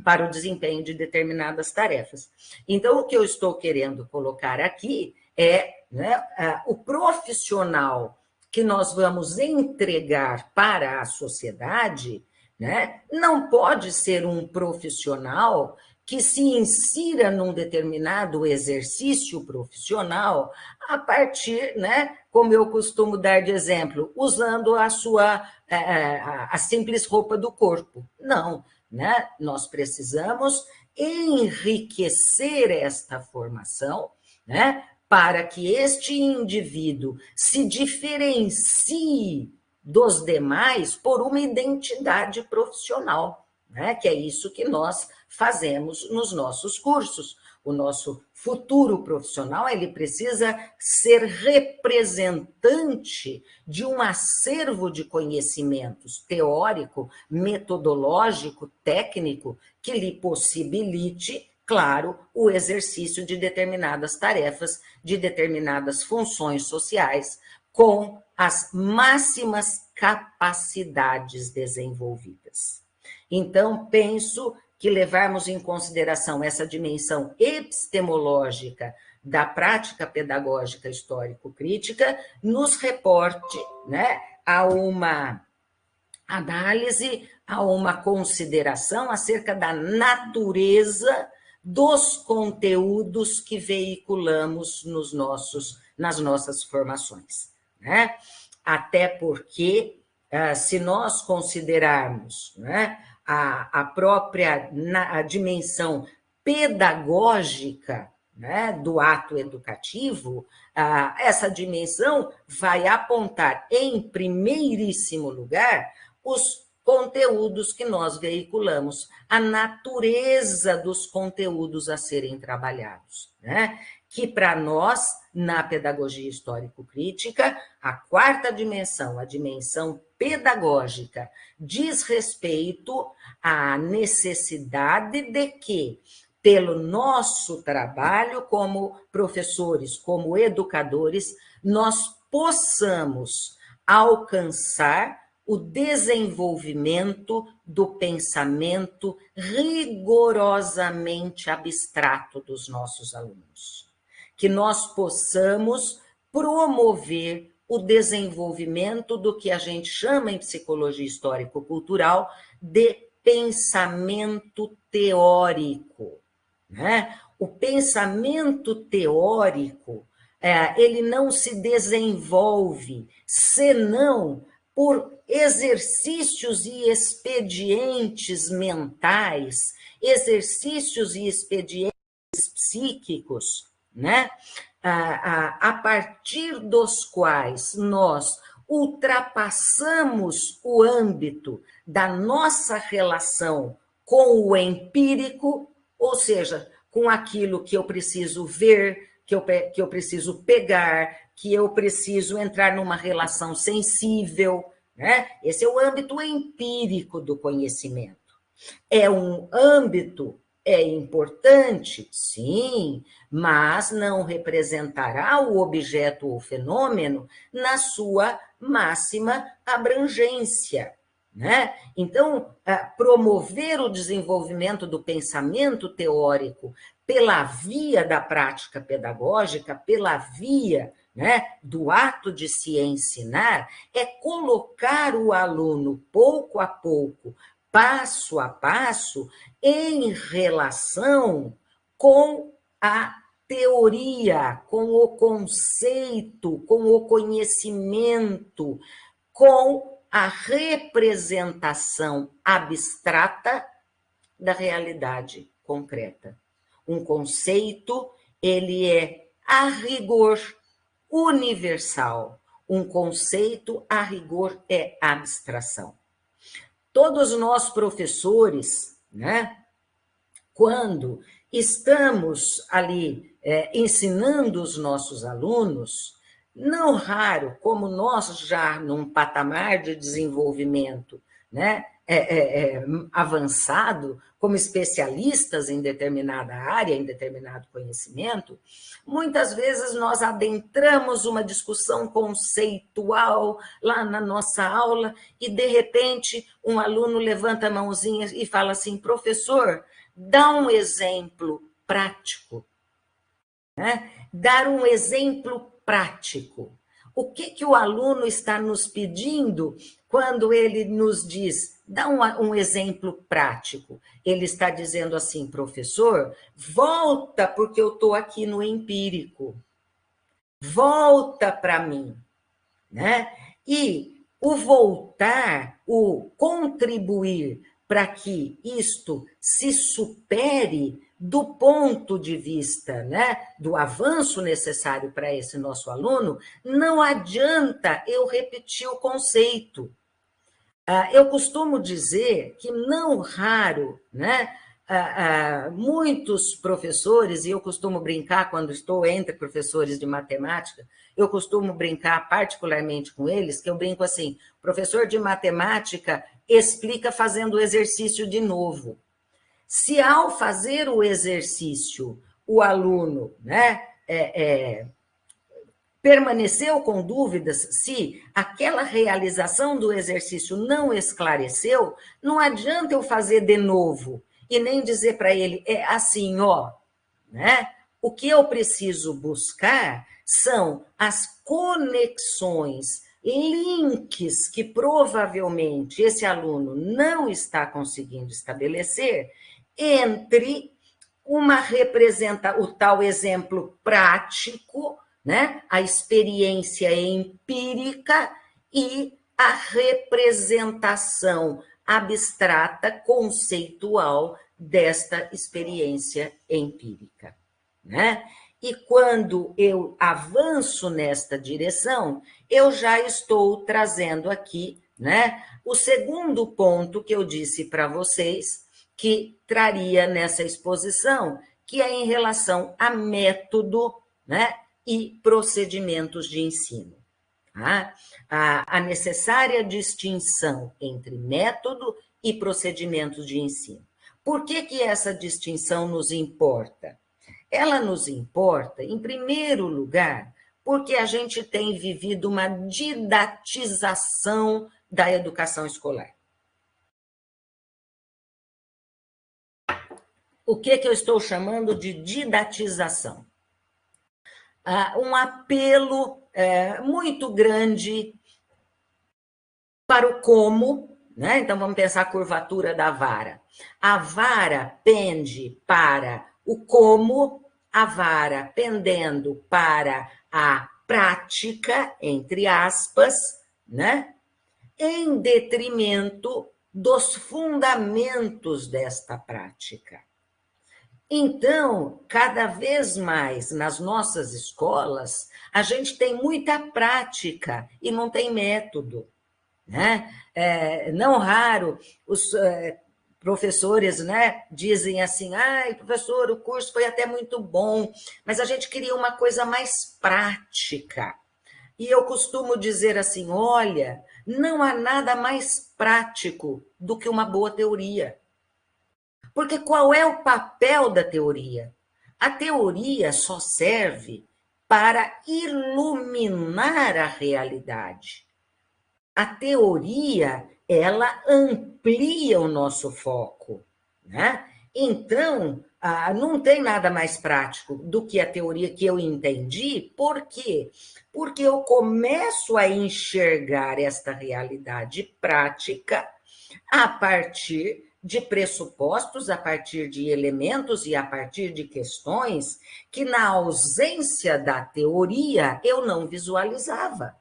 para o desempenho de determinadas tarefas. Então, o que eu estou querendo colocar aqui é, né, o profissional que nós vamos entregar para a sociedade, né, não pode ser um profissional que se insira num determinado exercício profissional a partir, né, como eu costumo dar de exemplo, usando a simples roupa do corpo. Não, né? Nós precisamos enriquecer esta formação, né, para que este indivíduo se diferencie dos demais por uma identidade profissional, né? Que é isso que nós fazemos nos nossos cursos. O nosso futuro profissional, ele precisa ser representante de um acervo de conhecimentos teórico, metodológico, técnico, que lhe possibilite, claro, o exercício de determinadas tarefas, de determinadas funções sociais, com as máximas capacidades desenvolvidas. Então, penso que levarmos em consideração essa dimensão epistemológica da prática pedagógica histórico-crítica nos reporte, né, a uma análise, a uma consideração acerca da natureza dos conteúdos que veiculamos nas nossas formações, né? Até porque, se nós considerarmos, né, a própria a dimensão pedagógica, né, do ato educativo, essa dimensão vai apontar, em primeiríssimo lugar, os conteúdos que nós veiculamos, a natureza dos conteúdos a serem trabalhados, né? Que para nós, na pedagogia histórico-crítica, a quarta dimensão, a dimensão pedagógica, diz respeito à necessidade de que, pelo nosso trabalho como professores, como educadores, nós possamos alcançar o desenvolvimento do pensamento rigorosamente abstrato dos nossos alunos. Que nós possamos promover o desenvolvimento do que a gente chama em psicologia histórico-cultural de pensamento teórico, né? O pensamento teórico, ele não se desenvolve senão por exercícios e expedientes mentais, exercícios e expedientes psíquicos, né? A partir dos quais nós ultrapassamos o âmbito da nossa relação com o empírico, ou seja, com aquilo que eu preciso ver, que eu preciso pegar, que eu preciso entrar numa relação sensível, né? Esse é o âmbito empírico do conhecimento. É um âmbito, é importante, sim, mas não representará o objeto ou fenômeno na sua máxima abrangência, né? Então, promover o desenvolvimento do pensamento teórico pela via da prática pedagógica, pela via, né, do ato de se ensinar, é colocar o aluno pouco a pouco, passo a passo, em relação com a teoria, com o conceito, com o conhecimento, com a representação abstrata da realidade concreta. Um conceito, ele é, a rigor, universal. Um conceito, a rigor, é abstração. Todos nós, professores, né, quando estamos ali ensinando os nossos alunos, não raro, como nós já num patamar de desenvolvimento, né, avançado, como especialistas em determinada área, em determinado conhecimento, muitas vezes nós adentramos uma discussão conceitual lá na nossa aula e, de repente, um aluno levanta a mãozinha e fala assim: professor, dá um exemplo prático. Né? Dar um exemplo prático. O que o aluno está nos pedindo quando ele nos diz, dá um exemplo prático? Ele está dizendo assim: professor, volta porque eu estou aqui no empírico. Volta para mim. Né? E o voltar, o contribuir para que isto se supere do ponto de vista, né, do avanço necessário para esse nosso aluno, não adianta eu repetir o conceito. Eu costumo dizer que não raro, né, muitos professores, e eu costumo brincar quando estou entre professores de matemática, eu costumo brincar particularmente com eles, que eu brinco assim: professor de matemática explica fazendo o exercício de novo. Se ao fazer o exercício o aluno, né, permaneceu com dúvidas, se aquela realização do exercício não esclareceu, não adianta eu fazer de novo e nem dizer para ele, é assim, ó, né? O que eu preciso buscar são as conexões, links que provavelmente esse aluno não está conseguindo estabelecer entre o tal exemplo prático, né? A experiência empírica e a representação abstrata, conceitual desta experiência empírica, né? E quando eu avanço nesta direção, eu já estou trazendo aqui, né, o segundo ponto que eu disse para vocês que traria nessa exposição, que é em relação a método, né, e procedimentos de ensino. Tá? A necessária distinção entre método e procedimentos de ensino. Por que essa distinção nos importa? Ela nos importa, em primeiro lugar, Porque a gente tem vivido uma didatização da educação escolar. O que eu estou chamando de didatização? Um apelo muito grande para o como, né? Então vamos pensar a curvatura da vara. A vara pende para o como, a vara pendendo para a prática, entre aspas, né? Em detrimento dos fundamentos desta prática. Então, cada vez mais nas nossas escolas, a gente tem muita prática e não tem método, né? Não raro, os professores, né, dizem assim, ai, professor, o curso foi até muito bom, mas a gente queria uma coisa mais prática. E eu costumo dizer assim, olha, não há nada mais prático do que uma boa teoria. Porque qual é o papel da teoria? A teoria só serve para iluminar a realidade. A teoria, ela amplia o nosso foco, né? Então, não tem nada mais prático do que a teoria que eu entendi. Por quê? Porque eu começo a enxergar esta realidade prática a partir de pressupostos, a partir de elementos e a partir de questões que, na ausência da teoria, eu não visualizava,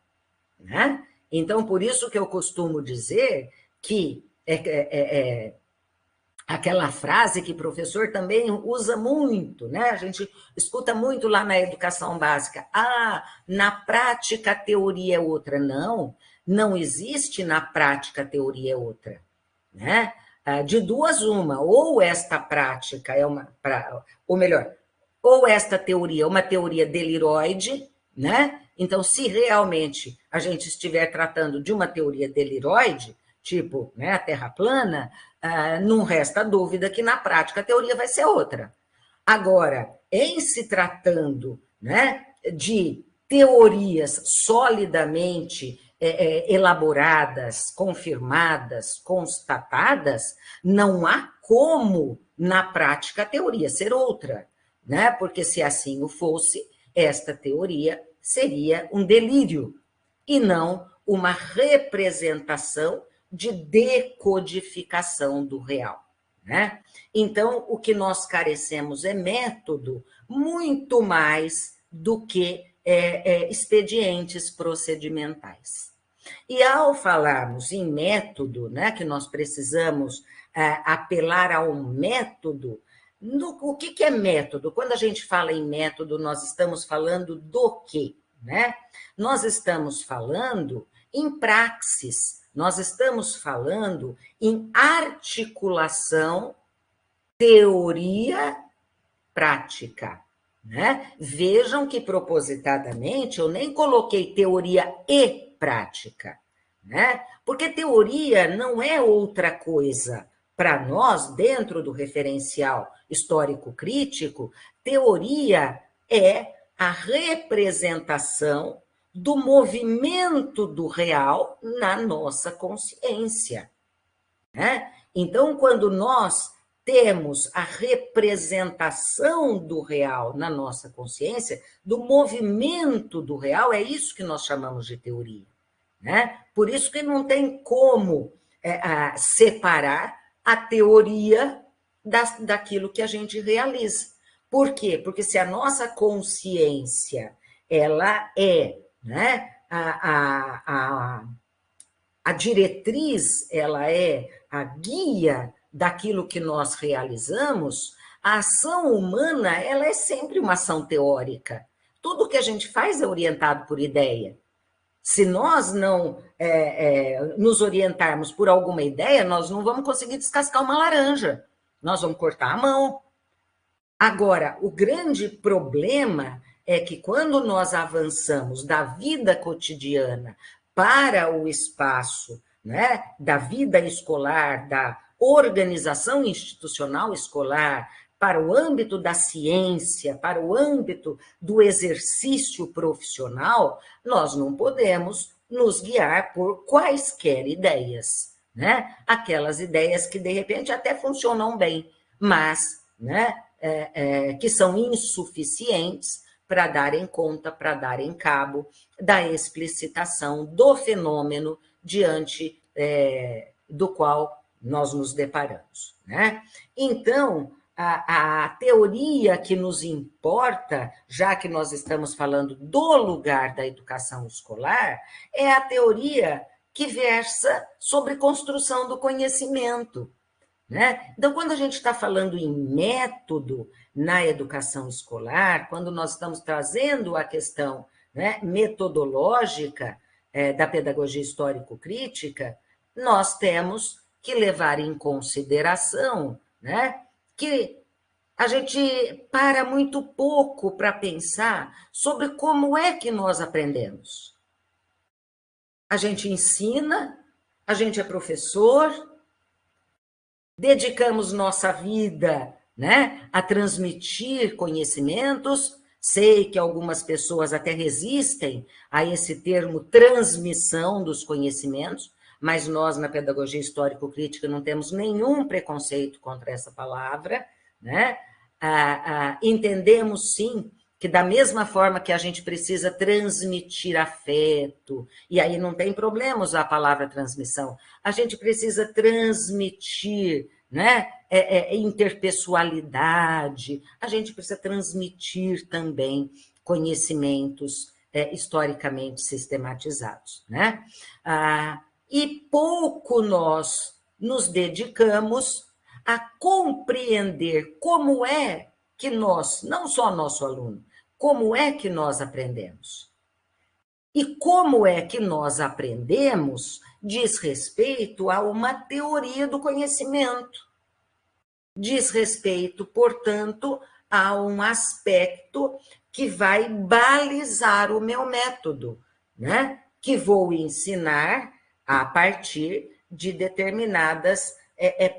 né? Então, por isso que eu costumo dizer que aquela frase que o professor também usa muito, né? A gente escuta muito lá na educação básica. Na prática a teoria é outra. Não, não existe na prática a teoria é outra, né? De duas uma, ou esta prática é ou melhor, ou esta teoria é uma teoria deliroide, né? Então, se realmente a gente estiver tratando de uma teoria deliroide, tipo, né, a Terra plana, não resta dúvida que na prática a teoria vai ser outra. Agora, em se tratando, né, de teorias solidamente elaboradas, confirmadas, constatadas, não há como, na prática, a teoria ser outra, né? Porque se assim o fosse, esta teoria seria um delírio e não uma representação de decodificação do real, né? Então, o que nós carecemos é método muito mais do que expedientes procedimentais. E ao falarmos em método, né, que nós precisamos apelar a um método, o que é método? Quando a gente fala em método, nós estamos falando do quê? Né? Nós estamos falando em praxis, nós estamos falando em articulação, teoria, prática. Né? Vejam que propositadamente eu nem coloquei teoria e prática, né? Porque teoria não é outra coisa. Para nós, dentro do referencial histórico-crítico, teoria é a representação do movimento do real na nossa consciência, né? Então, quando nós temos a representação do real na nossa consciência, do movimento do real, é isso que nós chamamos de teoria, né? Por isso que não tem como separar a teoria daquilo que a gente realiza. Por quê? Porque se a nossa consciência ela é, né, a diretriz, ela é a guia daquilo que nós realizamos, a ação humana ela é sempre uma ação teórica. Tudo que a gente faz é orientado por ideia. Se nós não nos orientarmos por alguma ideia, nós não vamos conseguir descascar uma laranja. Nós vamos cortar a mão. Agora, o grande problema é que quando nós avançamos da vida cotidiana para o espaço, né, da vida escolar, da organização institucional escolar, para o âmbito da ciência, para o âmbito do exercício profissional, nós não podemos nos guiar por quaisquer ideias, né? Aquelas ideias que, de repente, até funcionam bem, mas, né, que são insuficientes para darem conta, para darem cabo da explicitação do fenômeno diante do qual nós nos deparamos, né? Então, a teoria que nos importa, já que nós estamos falando do lugar da educação escolar, é a teoria que versa sobre construção do conhecimento, né? Então, quando a gente está falando em método na educação escolar, quando nós estamos trazendo a questão, né, metodológica da pedagogia histórico-crítica, nós temos que levar em consideração, né, que a gente para muito pouco para pensar sobre como é que nós aprendemos. A gente ensina, a gente é professor, dedicamos nossa vida, né, a transmitir conhecimentos. Sei que algumas pessoas até resistem a esse termo transmissão dos conhecimentos, mas nós, na pedagogia histórico-crítica, não temos nenhum preconceito contra essa palavra, né? Entendemos, sim, que da mesma forma que a gente precisa transmitir afeto, e aí não tem problema usar a palavra transmissão, a gente precisa transmitir, né, interpessoalidade, a gente precisa transmitir também conhecimentos historicamente sistematizados, né? E pouco nós nos dedicamos a compreender como é que nós, não só nosso aluno, como é que nós aprendemos. E como é que nós aprendemos diz respeito a uma teoria do conhecimento. Diz respeito, portanto, a um aspecto que vai balizar o meu método, né? Que vou ensinar a partir de determinadas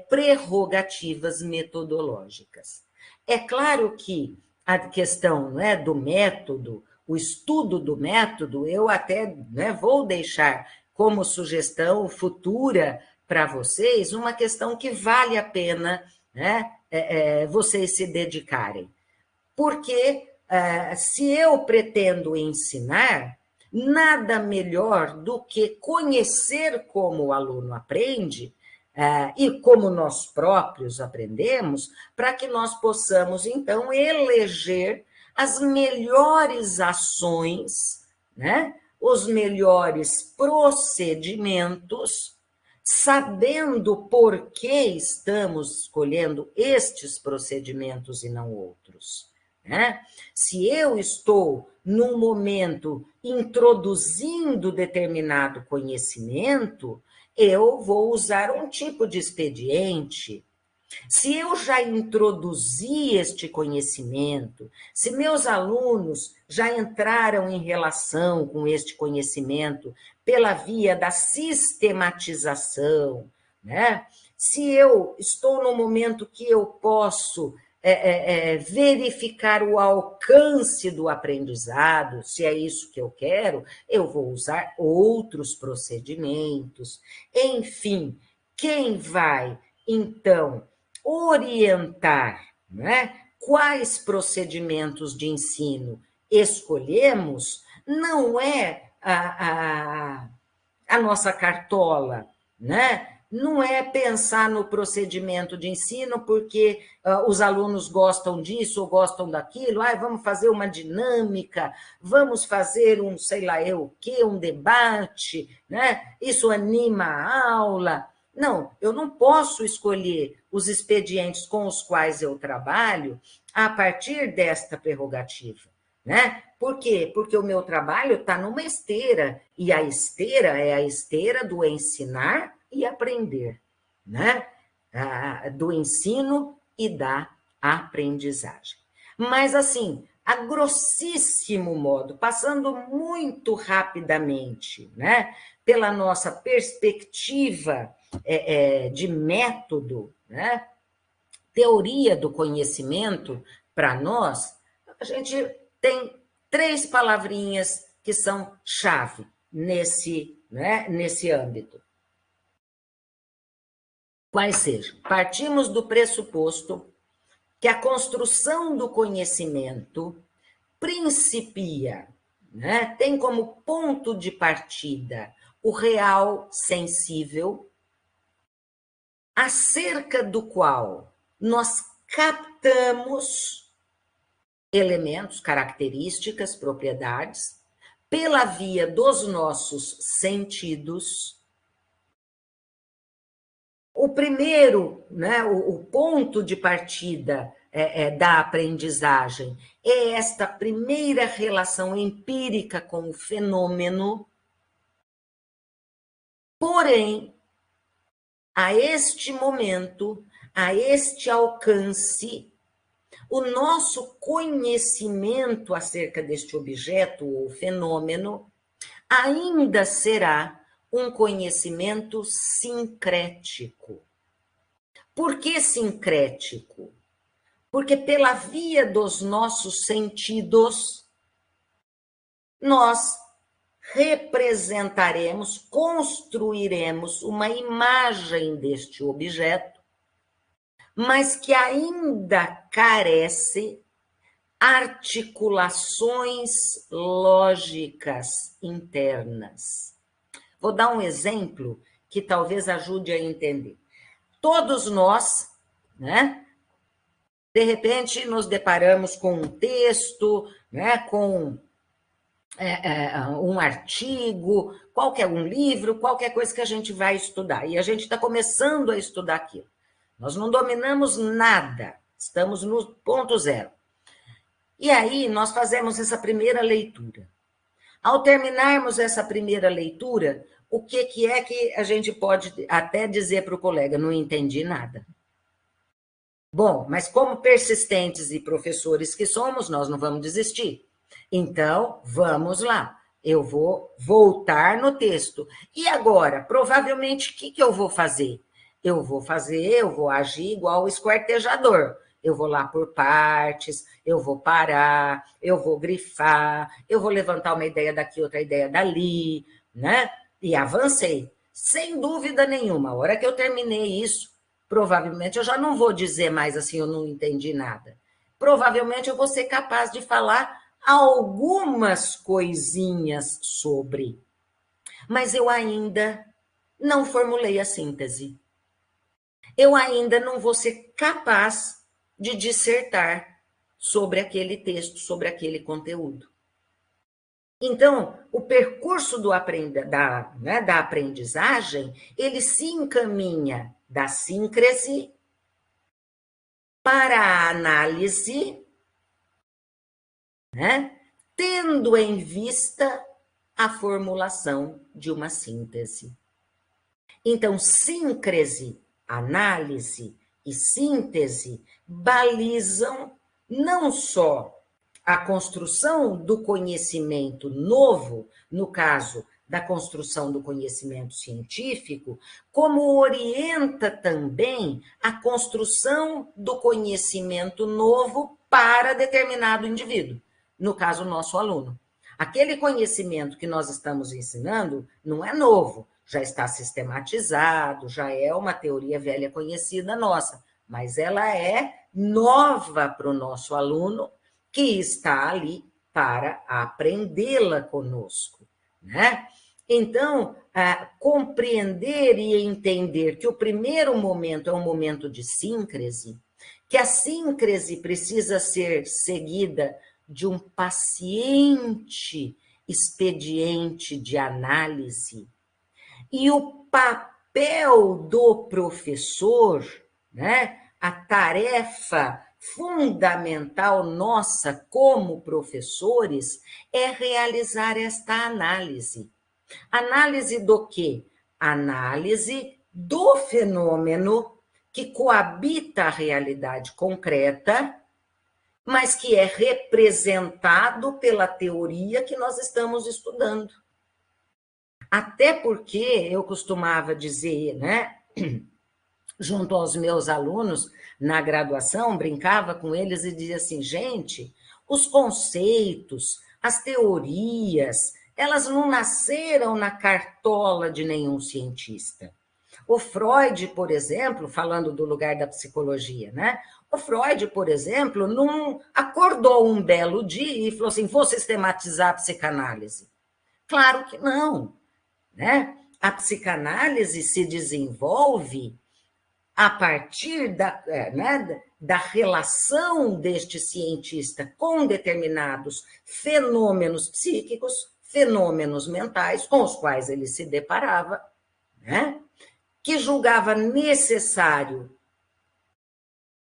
prerrogativas metodológicas. É claro que a questão, né, do método, o estudo do método, eu até, né, vou deixar como sugestão futura para vocês uma questão que vale a pena, né, vocês se dedicarem. Porque se eu pretendo ensinar, nada melhor do que conhecer como o aluno aprende e como nós próprios aprendemos, para que nós possamos, então, eleger as melhores ações, né? Os melhores procedimentos, sabendo por que estamos escolhendo estes procedimentos e não outros, né? Se eu estou, num momento, introduzindo determinado conhecimento, eu vou usar um tipo de expediente. Se eu já introduzi este conhecimento, se meus alunos já entraram em relação com este conhecimento pela via da sistematização, né? Se eu estou no momento que eu posso verificar o alcance do aprendizado, se é isso que eu quero, eu vou usar outros procedimentos. Enfim, quem vai, então, orientar, né, quais procedimentos de ensino escolhemos, não é a nossa cartola, né? Não é pensar no procedimento de ensino porque os alunos gostam disso ou gostam daquilo, vamos fazer uma dinâmica, vamos fazer um sei lá eu o quê, um debate, né? Isso anima a aula. Não, eu não posso escolher os expedientes com os quais eu trabalho a partir desta prerrogativa, né? Por quê? Porque o meu trabalho está numa esteira, e a esteira é a esteira do ensinar e aprender, né? Do ensino e da aprendizagem. Mas, assim, a grossíssimo modo, passando muito rapidamente, né, pela nossa perspectiva de método, né, teoria do conhecimento, para nós, a gente tem 3 palavrinhas que são chave nesse âmbito. Quais sejam? Partimos do pressuposto que a construção do conhecimento principia, tem como ponto de partida o real sensível, acerca do qual nós captamos elementos, características, propriedades, pela via dos nossos sentidos. O primeiro, o ponto de partida da aprendizagem é esta primeira relação empírica com o fenômeno. Porém, a este momento, a este alcance, o nosso conhecimento acerca deste objeto ou fenômeno ainda será um conhecimento sincrético. Por que sincrético? Porque pela via dos nossos sentidos, nós representaremos, construiremos uma imagem deste objeto, mas que ainda carece articulações lógicas internas. Vou dar um exemplo que talvez ajude a entender. Todos nós, de repente, nos deparamos com um texto, com um artigo, um livro, qualquer coisa que a gente vai estudar. E a gente está começando a estudar aquilo. Nós não dominamos nada, estamos no ponto zero. E aí nós fazemos essa primeira leitura. Ao terminarmos essa primeira leitura, o que é que a gente pode até dizer para o colega? Não entendi nada. Bom, mas como persistentes e professores que somos, nós não vamos desistir. Então, vamos lá. Eu vou voltar no texto. E agora, provavelmente, o que eu vou fazer? Eu vou agir igual o esquartejador. Eu vou lá por partes, eu vou parar, eu vou grifar, eu vou levantar uma ideia daqui, outra ideia dali, E avancei. Sem dúvida nenhuma, a hora que eu terminei isso, provavelmente eu já não vou dizer mais assim, eu não entendi nada. Provavelmente eu vou ser capaz de falar algumas coisinhas sobre, mas eu ainda não formulei a síntese. Eu ainda não vou ser capaz de dissertar sobre aquele texto, sobre aquele conteúdo. Então, o percurso da aprendizagem, ele se encaminha da síncrese para a análise, tendo em vista a formulação de uma síntese. Então, síncrese, análise e síntese balizam não só a construção do conhecimento novo, no caso da construção do conhecimento científico, como orienta também a construção do conhecimento novo para determinado indivíduo, no caso, o nosso aluno. Aquele conhecimento que nós estamos ensinando não é novo, já está sistematizado, já é uma teoria velha conhecida nossa, mas ela é nova para o nosso aluno que está ali para aprendê-la conosco, Então, compreender e entender que o primeiro momento é um momento de síncrese, que a síncrese precisa ser seguida de um paciente expediente de análise, e o papel do professor, a tarefa fundamental nossa como professores é realizar esta análise. Análise do quê? Análise do fenômeno que coabita a realidade concreta, mas que é representado pela teoria que nós estamos estudando. Até porque eu costumava dizer, junto aos meus alunos na graduação, brincava com eles e dizia assim, gente, os conceitos, as teorias, elas não nasceram na cartola de nenhum cientista. O Freud, por exemplo, falando do lugar da psicologia, né? O Freud, por exemplo, não acordou um belo dia e falou assim, vou sistematizar a psicanálise. Claro que não, né? A psicanálise se desenvolve a partir da relação deste cientista com determinados fenômenos psíquicos, fenômenos mentais com os quais ele se deparava, né? Que julgava necessário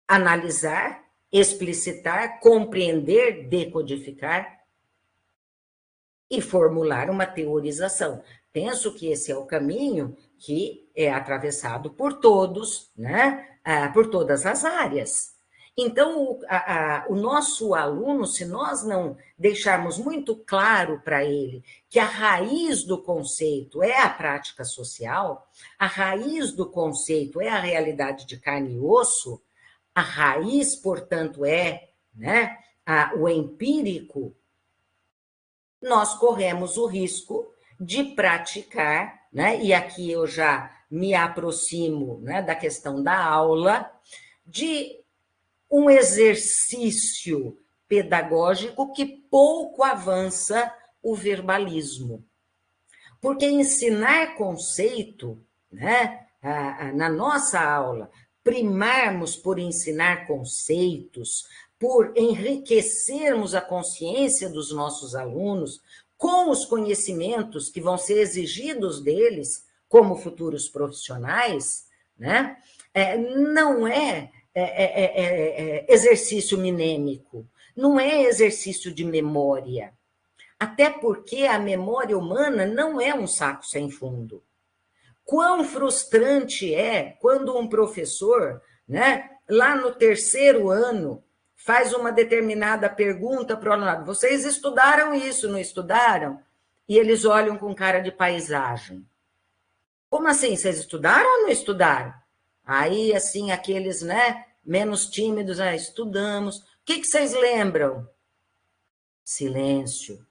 analisar, explicitar, compreender, decodificar e formular uma teorização. Penso que esse é o caminho que é atravessado por todos, né? Por todas as áreas. Então, o nosso aluno, se nós não deixarmos muito claro para ele que a raiz do conceito é a prática social, a raiz do conceito é a realidade de carne e osso, a raiz, portanto, é, né, o empírico, nós corremos o risco de praticar, né, e aqui eu já me aproximo, né, da questão da aula, de um exercício pedagógico que pouco avança o verbalismo. Porque ensinar conceito, né, na nossa aula, primarmos por ensinar conceitos, por enriquecermos a consciência dos nossos alunos com os conhecimentos que vão ser exigidos deles como futuros profissionais, né? Não é exercício minêmico, não é exercício de memória. Até porque a memória humana não é um saco sem fundo. Quão frustrante é quando um professor, né, lá no terceiro ano, faz uma determinada pergunta para o aluno: vocês estudaram isso, não estudaram? E eles olham com cara de paisagem. Como assim? Vocês estudaram ou não estudaram? Aí, assim, aqueles, né, menos tímidos, estudamos. O que vocês lembram? Silêncio.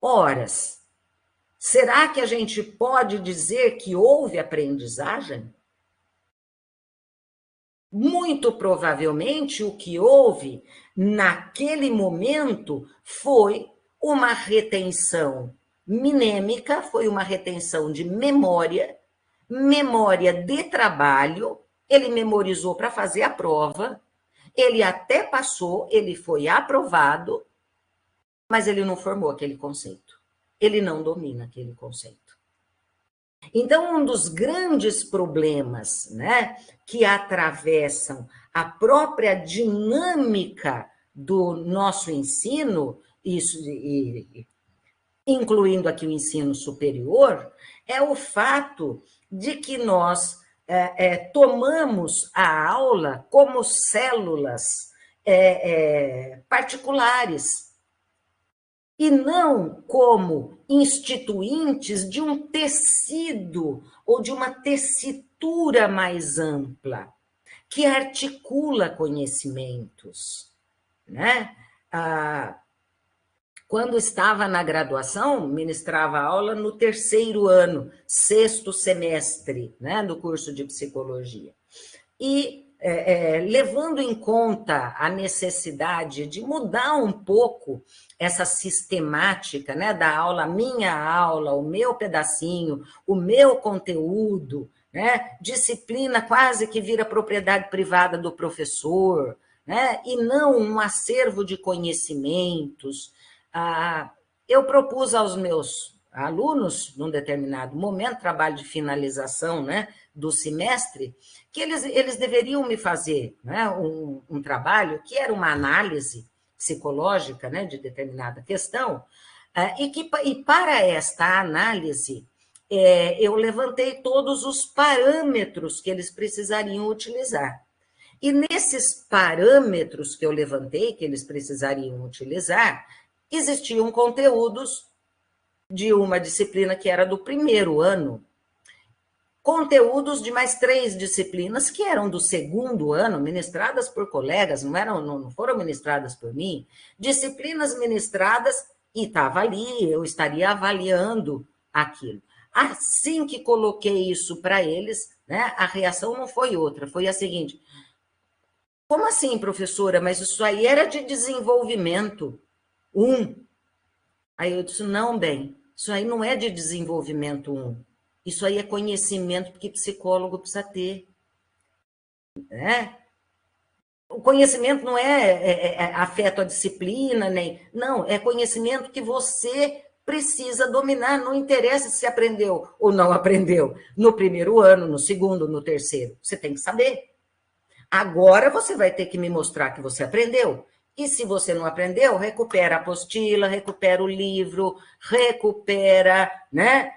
Horas. Será que a gente pode dizer que houve aprendizagem? Muito provavelmente o que houve naquele momento foi uma retenção minêmica, foi uma retenção de memória, memória de trabalho, ele memorizou para fazer a prova, ele até passou, ele foi aprovado, mas ele não formou aquele conceito. Ele não domina aquele conceito. Então, um dos grandes problemas, né, que atravessam a própria dinâmica do nosso ensino, isso, incluindo aqui o ensino superior, é o fato de que nós tomamos a aula como células particulares, e não como instituintes de um tecido ou de uma tessitura mais ampla, que articula conhecimentos, né? Quando estava na graduação, ministrava aula no terceiro ano, sexto semestre, né, do curso de psicologia. E levando em conta a necessidade de mudar um pouco essa sistemática, né, da aula, minha aula, o meu pedacinho, o meu conteúdo, né, disciplina quase que vira propriedade privada do professor, né, e não um acervo de conhecimentos. Eu propus aos meus alunos, num determinado momento, trabalho de finalização, né, do semestre, que eles deveriam me fazer, né, um trabalho que era uma análise psicológica, né, de determinada questão, e para esta análise, eu levantei todos os parâmetros que eles precisariam utilizar. E nesses parâmetros que eu levantei, que eles precisariam utilizar, existiam conteúdos de uma disciplina que era do primeiro ano, conteúdos de mais 3 disciplinas que eram do segundo ano, ministradas por colegas, não foram ministradas por mim, disciplinas ministradas e estava ali, eu estaria avaliando aquilo. Assim que coloquei isso para eles, né, a reação não foi outra, foi a seguinte: como assim, professora? Mas isso aí era de desenvolvimento 1. Aí eu disse, não, bem, isso aí não é de desenvolvimento 1. Isso aí é conhecimento que psicólogo precisa ter. Né? O conhecimento não é afeto à disciplina, nem. Não, é conhecimento que você precisa dominar. Não interessa se aprendeu ou não aprendeu. No primeiro ano, no segundo, no terceiro. Você tem que saber. Agora você vai ter que me mostrar que você aprendeu. E se você não aprendeu, recupera a apostila, recupera o livro, recupera, né,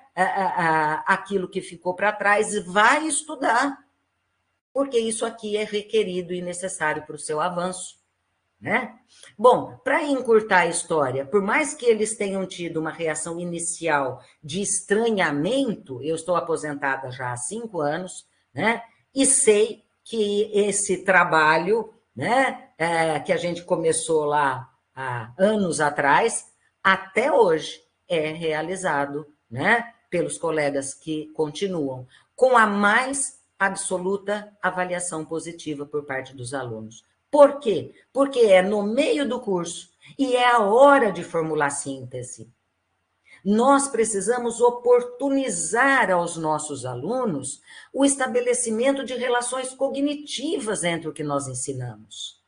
aquilo que ficou para trás e vai estudar. Porque isso aqui é requerido e necessário para o seu avanço. Né? Bom, para encurtar a história, por mais que eles tenham tido uma reação inicial de estranhamento, eu estou aposentada já há 5 anos, né? E sei que esse trabalho, né, que a gente começou lá há anos atrás, até hoje é realizado, né, pelos colegas que continuam, com a mais absoluta avaliação positiva por parte dos alunos. Por quê? Porque é no meio do curso e é a hora de formular síntese. Nós precisamos oportunizar aos nossos alunos o estabelecimento de relações cognitivas entre o que nós ensinamos.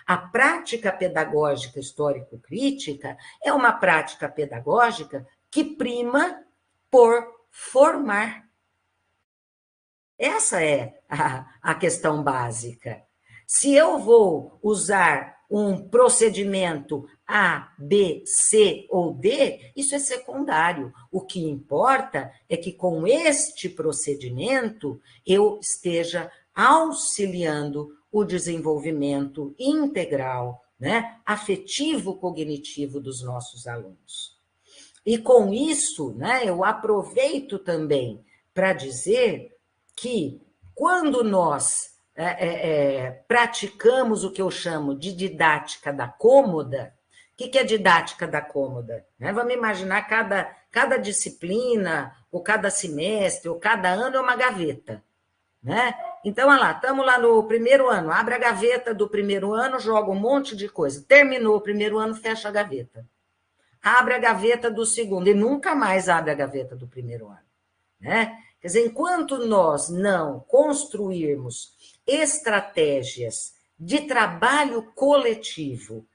A prática pedagógica histórico-crítica é uma prática pedagógica que prima por formar. Essa é a questão básica. Se eu vou usar um procedimento A, B, C ou D, isso é secundário. O que importa é que com este procedimento eu esteja auxiliando o desenvolvimento integral, né, afetivo-cognitivo dos nossos alunos. E com isso, né, eu aproveito também para dizer que quando nós praticamos o que eu chamo de didática da cômoda, o que é didática da cômoda? Né? Vamos imaginar cada disciplina, ou cada semestre, ou cada ano é uma gaveta. Né? Então, olha lá, estamos lá no primeiro ano, abre a gaveta do primeiro ano, joga um monte de coisa. Terminou o primeiro ano, fecha a gaveta. Abre a gaveta do segundo e nunca mais abre a gaveta do primeiro ano. Né? Quer dizer, enquanto nós não construirmos estratégias de trabalho coletivo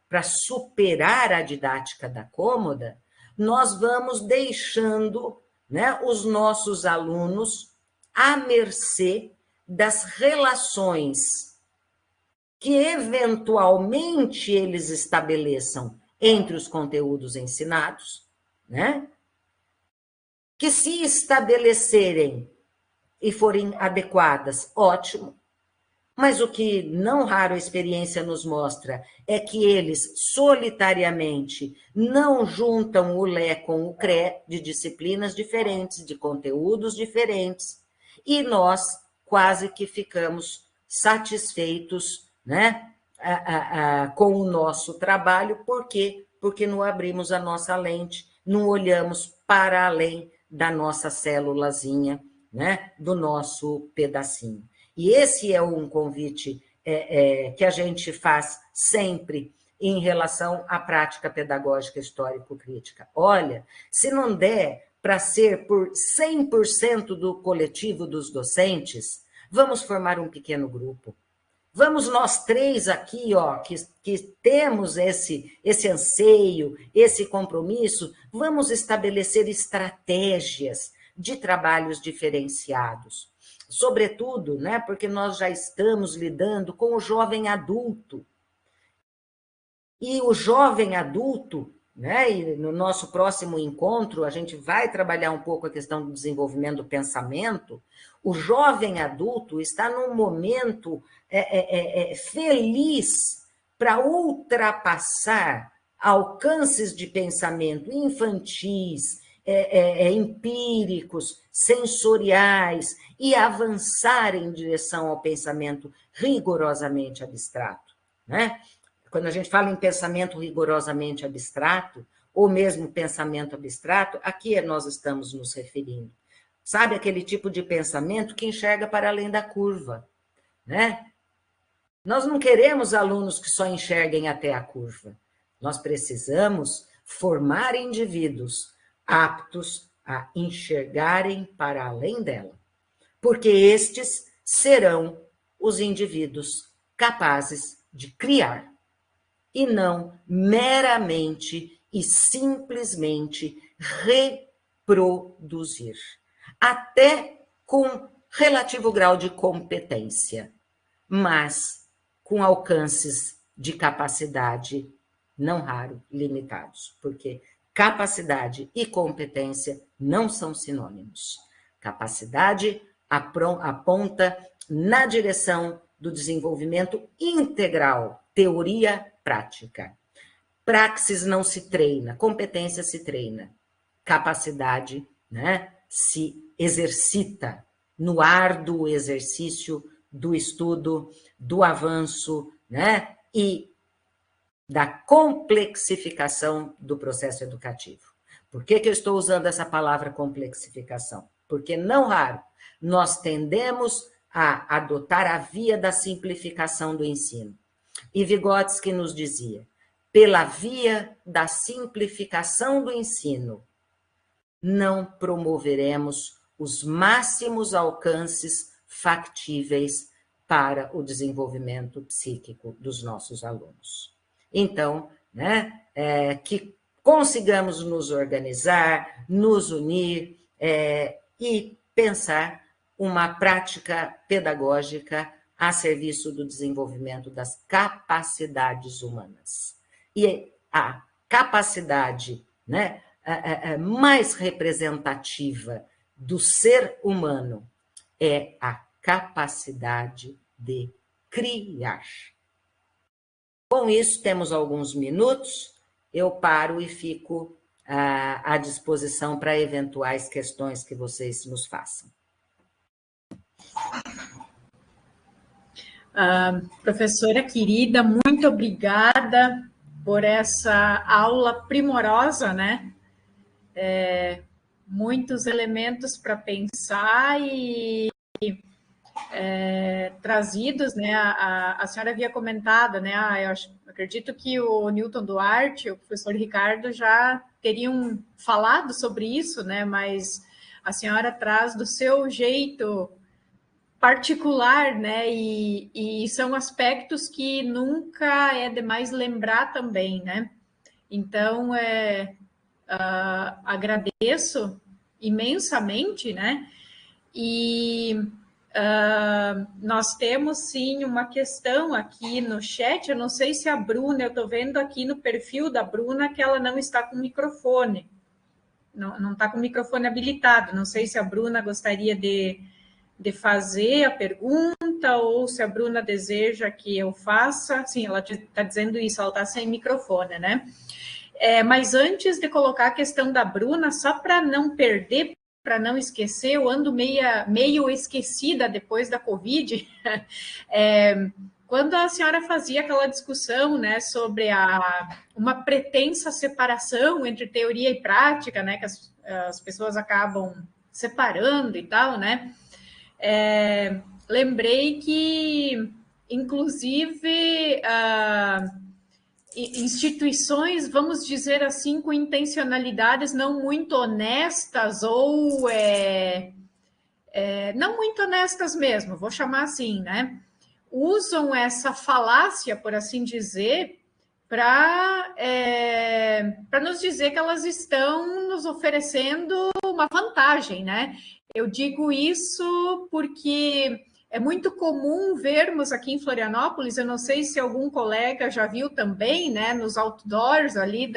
para superar a didática da cômoda, nós vamos deixando, né, os nossos alunos à mercê das relações que eventualmente eles estabeleçam entre os conteúdos ensinados, né? Que se estabelecerem e forem adequadas, ótimo. Mas o que não raro a experiência nos mostra é que eles solitariamente não juntam o Lé com o CRE de disciplinas diferentes, de conteúdos diferentes, e nós quase que ficamos satisfeitos, né, com o nosso trabalho. Por quê? Porque não abrimos a nossa lente, não olhamos para além da nossa célulazinha, né, do nosso pedacinho. E esse é um convite que a gente faz sempre em relação à prática pedagógica histórico-crítica. Olha, se não der para ser por 100% do coletivo dos docentes, vamos formar um pequeno grupo. Vamos nós 3 aqui, ó, que temos esse anseio, esse compromisso, vamos estabelecer estratégias de trabalhos diferenciados. Sobretudo, né, porque nós já estamos lidando com o jovem adulto. E o jovem adulto, né, e no nosso próximo encontro, a gente vai trabalhar um pouco a questão do desenvolvimento do pensamento. O jovem adulto está num momento feliz para ultrapassar alcances de pensamento infantis empíricos, sensoriais, e avançar em direção ao pensamento rigorosamente abstrato, né? Quando a gente fala em pensamento rigorosamente abstrato, ou mesmo pensamento abstrato, a que nós estamos nos referindo? Sabe, aquele tipo de pensamento que enxerga para além da curva, né? Nós não queremos alunos que só enxerguem até a curva. Nós precisamos formar indivíduos aptos a enxergarem para além dela, porque estes serão os indivíduos capazes de criar, e não meramente e simplesmente reproduzir, até com relativo grau de competência, mas com alcances de capacidade, não raro, limitados, porque capacidade e competência não são sinônimos. Capacidade aponta na direção do desenvolvimento integral, teoria, prática. Praxis não se treina, competência se treina. Capacidade, né, se exercita no árduo exercício do estudo, do avanço, né, e da complexificação do processo educativo. Por que eu estou usando essa palavra complexificação? Porque, não raro, nós tendemos a adotar a via da simplificação do ensino. E Vygotsky nos dizia, pela via da simplificação do ensino, não promoveremos os máximos alcances factíveis para o desenvolvimento psíquico dos nossos alunos. Então, né, que consigamos nos organizar, nos unir e pensar uma prática pedagógica a serviço do desenvolvimento das capacidades humanas. E a capacidade, né, mais representativa do ser humano é a capacidade de criar. Com isso, temos alguns minutos, eu paro e fico à disposição para eventuais questões que vocês nos façam. Professora querida, muito obrigada por essa aula primorosa, né? Muitos elementos para pensar e trazidos, né? A senhora havia comentado, né? Eu acredito que o Newton Duarte e o professor Ricardo já teriam falado sobre isso, né? Mas a senhora traz do seu jeito particular, né? E são aspectos que nunca é demais lembrar também, né? Então, agradeço imensamente, né? E nós temos, sim, uma questão aqui no chat, eu não sei se a Bruna, eu estou vendo aqui no perfil da Bruna que ela não está com microfone, não está com o microfone habilitado, não sei se a Bruna gostaria de fazer a pergunta ou se a Bruna deseja que eu faça. Sim, ela está dizendo isso, ela está sem microfone, né? Mas antes de colocar a questão da Bruna, só para não perder, para não esquecer, eu ando meio esquecida depois da Covid. Quando a senhora fazia aquela discussão, né, sobre uma pretensa separação entre teoria e prática, né, que as pessoas acabam separando e tal, né? Lembrei que, inclusive, instituições, vamos dizer assim, com intencionalidades não muito honestas ou não muito honestas mesmo, vou chamar assim, né? Usam essa falácia, por assim dizer, para nos dizer que elas estão nos oferecendo uma vantagem, né? Eu digo isso porque é muito comum vermos aqui em Florianópolis, eu não sei se algum colega já viu também, né, nos outdoors ali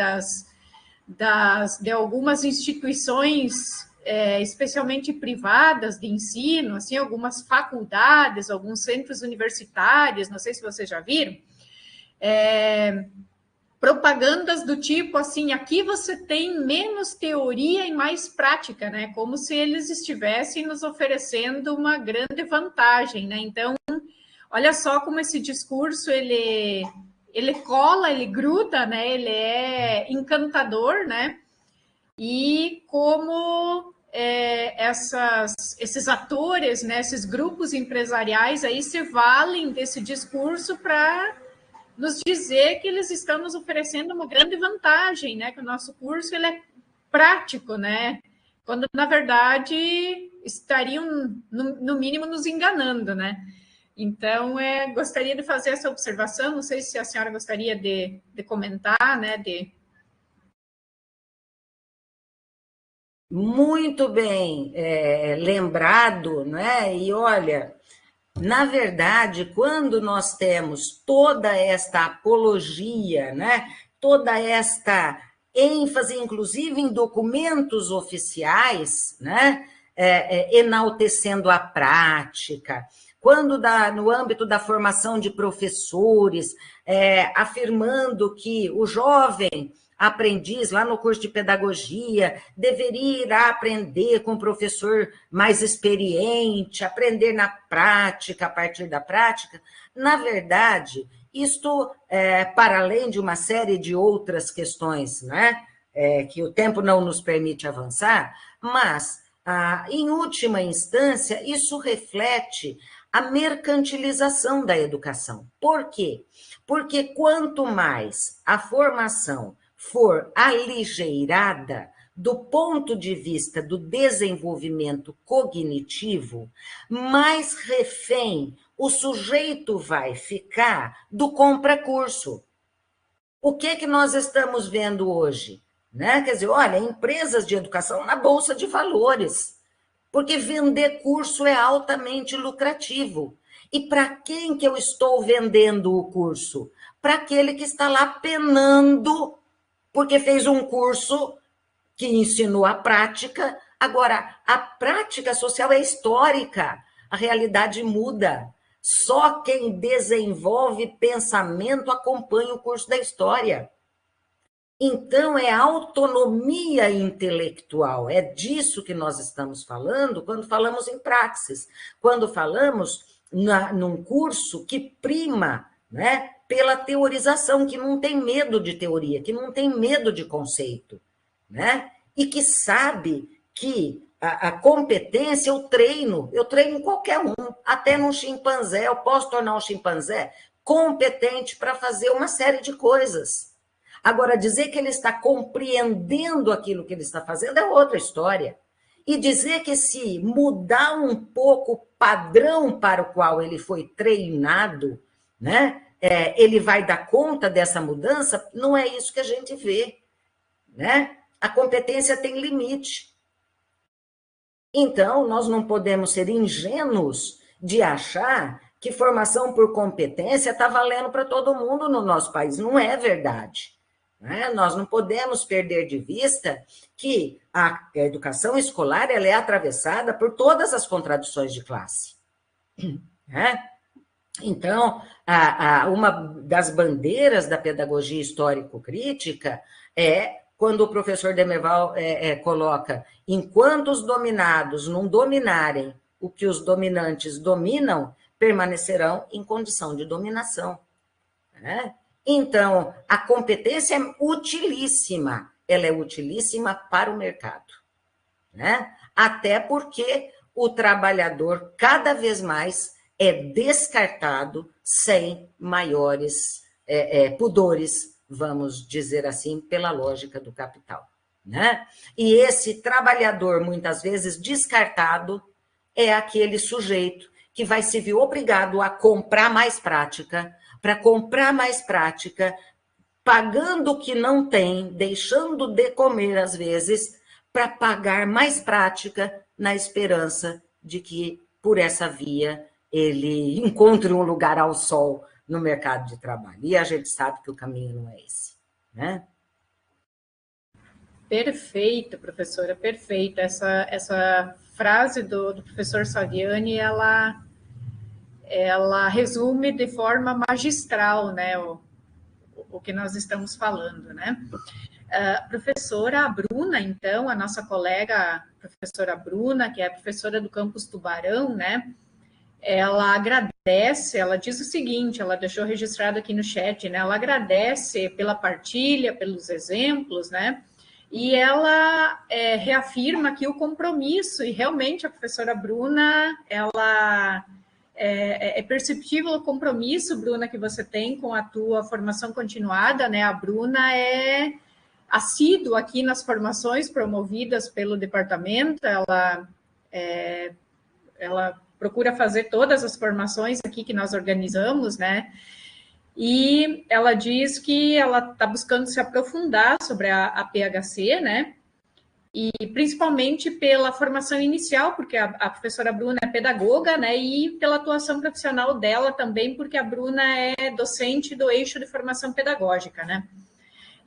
de algumas instituições, especialmente privadas de ensino, assim, algumas faculdades, alguns centros universitários, não sei se vocês já viram, propagandas do tipo assim, aqui você tem menos teoria e mais prática, né? Como se eles estivessem nos oferecendo uma grande vantagem, né? Então, olha só como esse discurso ele cola, ele gruda, né? Ele é encantador, né? E como esses atores, né, esses grupos empresariais aí se valem desse discurso para nos dizer que eles estão nos oferecendo uma grande vantagem, né? Que o nosso curso ele é prático, né? Quando na verdade estariam no mínimo nos enganando, né? Então, gostaria de fazer essa observação. Não sei se a senhora gostaria de comentar, né? Muito bem lembrado, né? E olha, na verdade, quando nós temos toda esta apologia, né? Toda esta ênfase, inclusive em documentos oficiais, né? Enaltecendo a prática, quando no âmbito da formação de professores, afirmando que o jovem aprendiz, lá no curso de pedagogia, deveria ir aprender com um professor mais experiente, aprender na prática, a partir da prática. Na verdade, isto, para além de uma série de outras questões, né, que o tempo não nos permite avançar, mas, em última instância, isso reflete a mercantilização da educação. Por quê? Porque quanto mais a formação for aligeirada do ponto de vista do desenvolvimento cognitivo, mais refém o sujeito vai ficar do compra-curso. O que nós estamos vendo hoje? Né? Quer dizer, olha, empresas de educação na Bolsa de Valores, porque vender curso é altamente lucrativo. E para quem que eu estou vendendo o curso? Para aquele que está lá penando porque fez um curso que ensinou a prática. Agora, a prática social é histórica, a realidade muda. Só quem desenvolve pensamento acompanha o curso da história. Então, é autonomia intelectual, é disso que nós estamos falando quando falamos em praxis, quando falamos num curso que prima, né, pela teorização, que não tem medo de teoria, que não tem medo de conceito, né, e que sabe que a competência eu treino em qualquer um, até num chimpanzé, eu posso tornar um chimpanzé competente para fazer uma série de coisas. Agora, dizer que ele está compreendendo aquilo que ele está fazendo é outra história. E dizer que se mudar um pouco o padrão para o qual ele foi treinado, né, ele vai dar conta dessa mudança, não é isso que a gente vê. Né? A competência tem limite. Então, nós não podemos ser ingênuos de achar que formação por competência está valendo para todo mundo no nosso país. Não é verdade. Né? Nós não podemos perder de vista que a educação escolar ela é atravessada por todas as contradições de classe. Né? Então, uma das bandeiras da pedagogia histórico-crítica é quando o professor Demerval coloca: enquanto os dominados não dominarem o que os dominantes dominam, permanecerão em condição de dominação. Né? Então, a competência é utilíssima, ela é utilíssima para o mercado. Né? Até porque o trabalhador, cada vez mais, é descartado sem maiores pudores, vamos dizer assim, pela lógica do capital. Né? E esse trabalhador, muitas vezes descartado, é aquele sujeito que vai se ver obrigado a comprar mais prática, para comprar mais prática, pagando o que não tem, deixando de comer às vezes, para pagar mais prática, na esperança de que, por essa via, ele encontre um lugar ao sol no mercado de trabalho. E a gente sabe que o caminho não é esse. Né? Perfeito, professora, perfeito. Essa frase do professor Saviani, ela resume de forma magistral, né, o que nós estamos falando, né? Professora Bruna, então, a nossa colega professora Bruna, que é professora do campus Tubarão, né? Ela agradece, ela diz o seguinte, ela deixou registrado aqui no chat, né? Ela agradece pela partilha, pelos exemplos, né? E ela reafirma aqui o compromisso, e realmente a professora Bruna, ela é perceptível o compromisso, Bruna, que você tem com a tua formação continuada, né? A Bruna é assídua aqui nas formações promovidas pelo departamento, ela procura fazer todas as formações aqui que nós organizamos, né? E ela diz que ela está buscando se aprofundar sobre a PHC, né? E principalmente pela formação inicial, porque a professora Bruna é pedagoga, né? E pela atuação profissional dela também, porque a Bruna é docente do eixo de formação pedagógica, né?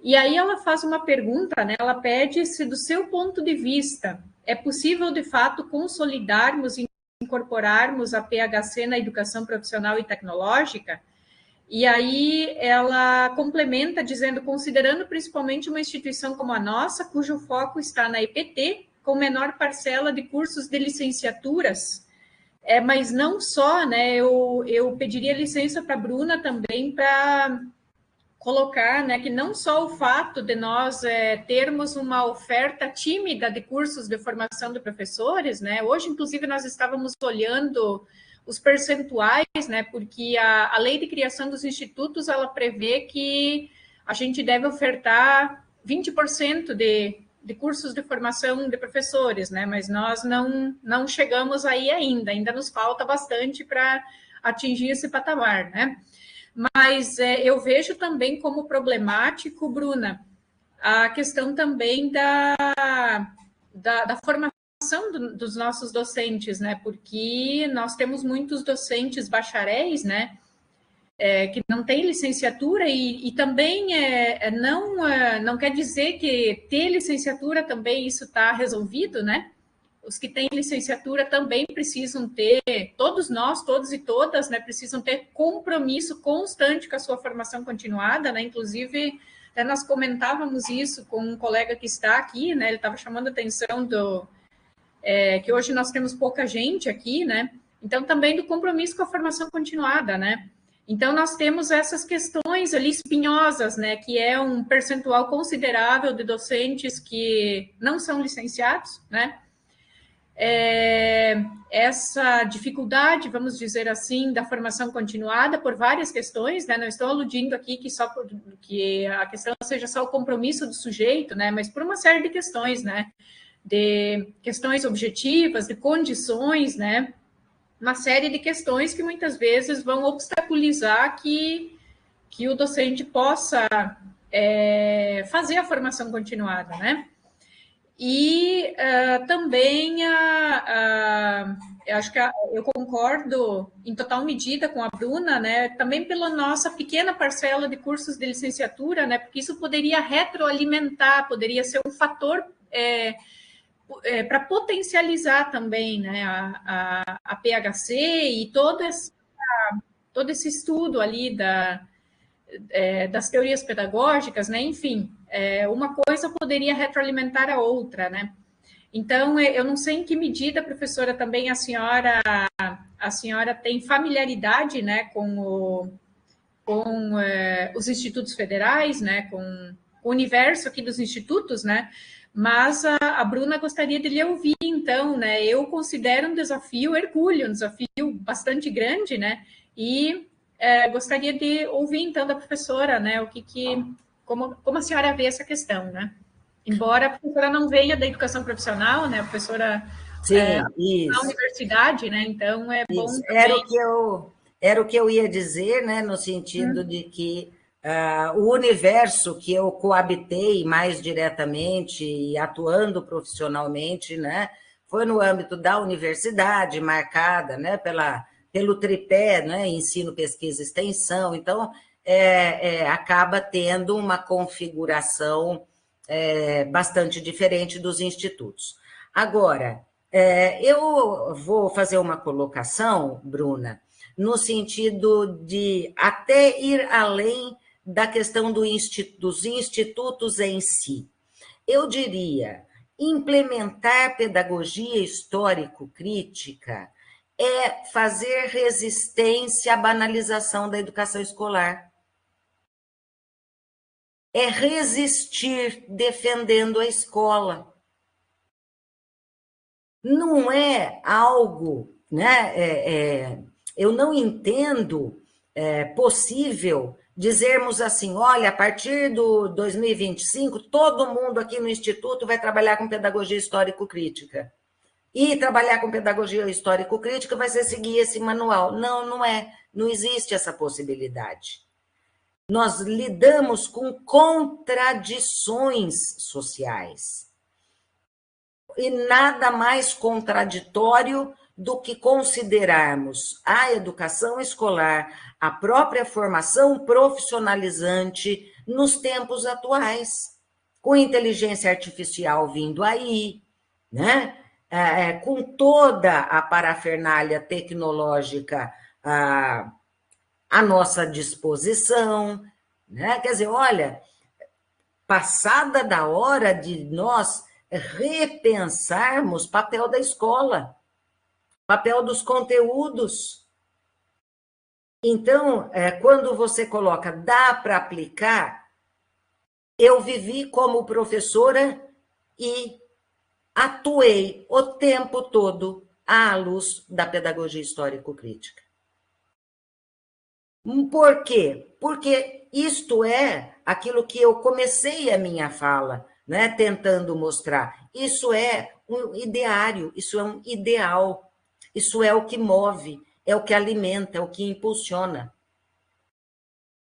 E aí ela faz uma pergunta, né? Ela pede se, do seu ponto de vista, é possível, de fato, consolidarmos e incorporarmos a PHC na educação profissional e tecnológica. E aí ela complementa dizendo, considerando principalmente uma instituição como a nossa, cujo foco está na EPT, com menor parcela de cursos de licenciaturas, mas não só, né? Eu pediria licença para a Bruna também para colocar, né, que não só o fato de nós termos uma oferta tímida de cursos de formação de professores, né, hoje, inclusive, nós estávamos olhando os percentuais, né, porque a lei de criação dos institutos, ela prevê que a gente deve ofertar 20% de cursos de formação de professores, né, mas nós não chegamos aí ainda nos falta bastante para atingir esse patamar, né. Mas eu vejo também como problemático, Bruna, a questão também da formação dos nossos docentes, né? Porque nós temos muitos docentes bacharéis, né? Que não têm licenciatura e também não quer dizer que ter licenciatura também isso está resolvido, né? Os que têm licenciatura também precisam ter, todos nós, todos e todas, né, precisam ter compromisso constante com a sua formação continuada, né, inclusive, nós comentávamos isso com um colega que está aqui, né, ele estava chamando a atenção que hoje nós temos pouca gente aqui, né, então também do compromisso com a formação continuada, né, então nós temos essas questões ali espinhosas, né, que é um percentual considerável de docentes que não são licenciados, né, essa dificuldade, vamos dizer assim, da formação continuada por várias questões, né? Não estou aludindo aqui que a questão seja só o compromisso do sujeito, né? Mas por uma série de questões, né? De questões objetivas, de condições, né? Uma série de questões que muitas vezes vão obstaculizar que o docente possa fazer a formação continuada, né? E também acho que eu concordo em total medida com a Bruna, né? Também pela nossa pequena parcela de cursos de licenciatura, né? Porque isso poderia retroalimentar, poderia ser um fator para potencializar também, né? A PHC e todo esse estudo ali das teorias pedagógicas, né? Enfim, uma coisa poderia retroalimentar a outra, né? Então, eu não sei em que medida, professora, também a senhora tem familiaridade, né, com os institutos federais, né, com o universo aqui dos institutos, né? Mas a Bruna gostaria de lhe ouvir, então, né? Eu considero um desafio hercúleo, um desafio bastante grande, né? E gostaria de ouvir, então, da professora, né, como a senhora vê essa questão, né? Embora a professora não venha da educação profissional, né, a professora na universidade, né, então é bom também... Era o que eu ia dizer, né, no sentido de que o universo que eu coabitei mais diretamente e atuando profissionalmente, né, foi no âmbito da universidade, marcada, né, pelo tripé, né, ensino, pesquisa e extensão, então acaba tendo uma configuração bastante diferente dos institutos. Agora, eu vou fazer uma colocação, Bruna, no sentido de até ir além da questão dos institutos em si. Eu diria, implementar pedagogia histórico-crítica é fazer resistência à banalização da educação escolar. É resistir defendendo a escola. Não é algo, né? Eu não entendo possível dizermos assim, olha, a partir do 2025, todo mundo aqui no Instituto vai trabalhar com pedagogia histórico-crítica. E trabalhar com pedagogia histórico-crítica vai ser seguir esse manual. Não, não é. Não existe essa possibilidade. Nós lidamos com contradições sociais. E nada mais contraditório do que considerarmos a educação escolar, a própria formação profissionalizante nos tempos atuais, com inteligência artificial vindo aí, né? Com toda a parafernália tecnológica à nossa disposição, né? Quer dizer, olha, passada da hora de nós repensarmos o papel da escola, papel dos conteúdos. Então, quando você coloca, dá para aplicar, eu vivi como professora e atuei o tempo todo à luz da pedagogia histórico-crítica. Por quê? Porque isto é aquilo que eu comecei a minha fala, né, tentando mostrar. Isso é um ideário, isso é um ideal, isso é o que move, é o que alimenta, é o que impulsiona.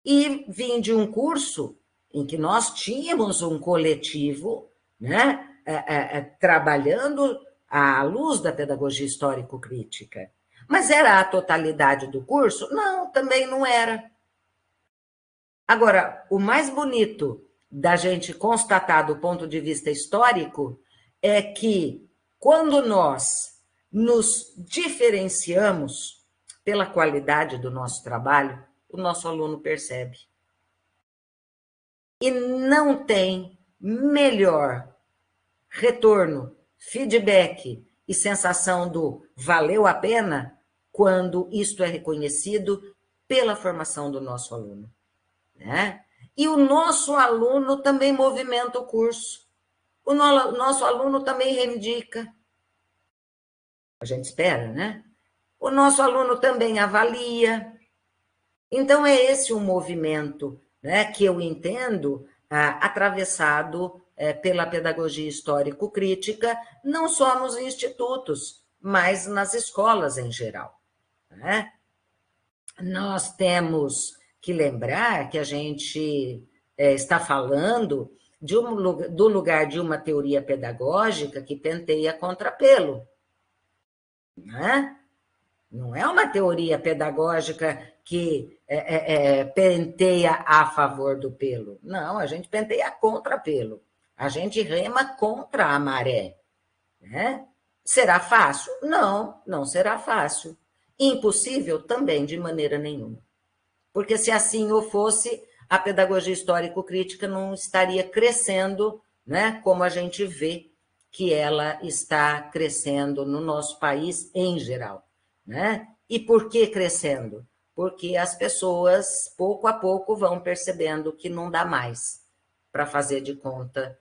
E vim de um curso em que nós tínhamos um coletivo, né, trabalhando à luz da pedagogia histórico-crítica. Mas era a totalidade do curso? Não, também não era. Agora, o mais bonito da gente constatar do ponto de vista histórico é que quando nós nos diferenciamos pela qualidade do nosso trabalho, o nosso aluno percebe. E não tem melhor retorno, feedback e sensação do valeu a pena quando isto é reconhecido pela formação do nosso aluno, né? E o nosso aluno também movimenta o curso. O nosso aluno também reivindica. A gente espera, né? O nosso aluno também avalia. Então, é esse um movimento, né, que eu entendo atravessado pela pedagogia histórico-crítica, não só nos institutos, mas nas escolas em geral, né? Nós temos que lembrar que a gente está falando do lugar de uma teoria pedagógica que penteia contra pelo, né? Não é uma teoria pedagógica que penteia a favor do pelo. Não, a gente penteia contra pelo. A gente rema contra a maré, né? Será fácil? Não, não será fácil. Impossível? Também, de maneira nenhuma. Porque se assim o fosse, a pedagogia histórico-crítica não estaria crescendo, né, como a gente vê que ela está crescendo no nosso país em geral, né? E por que crescendo? Porque as pessoas, pouco a pouco, vão percebendo que não dá mais para fazer de conta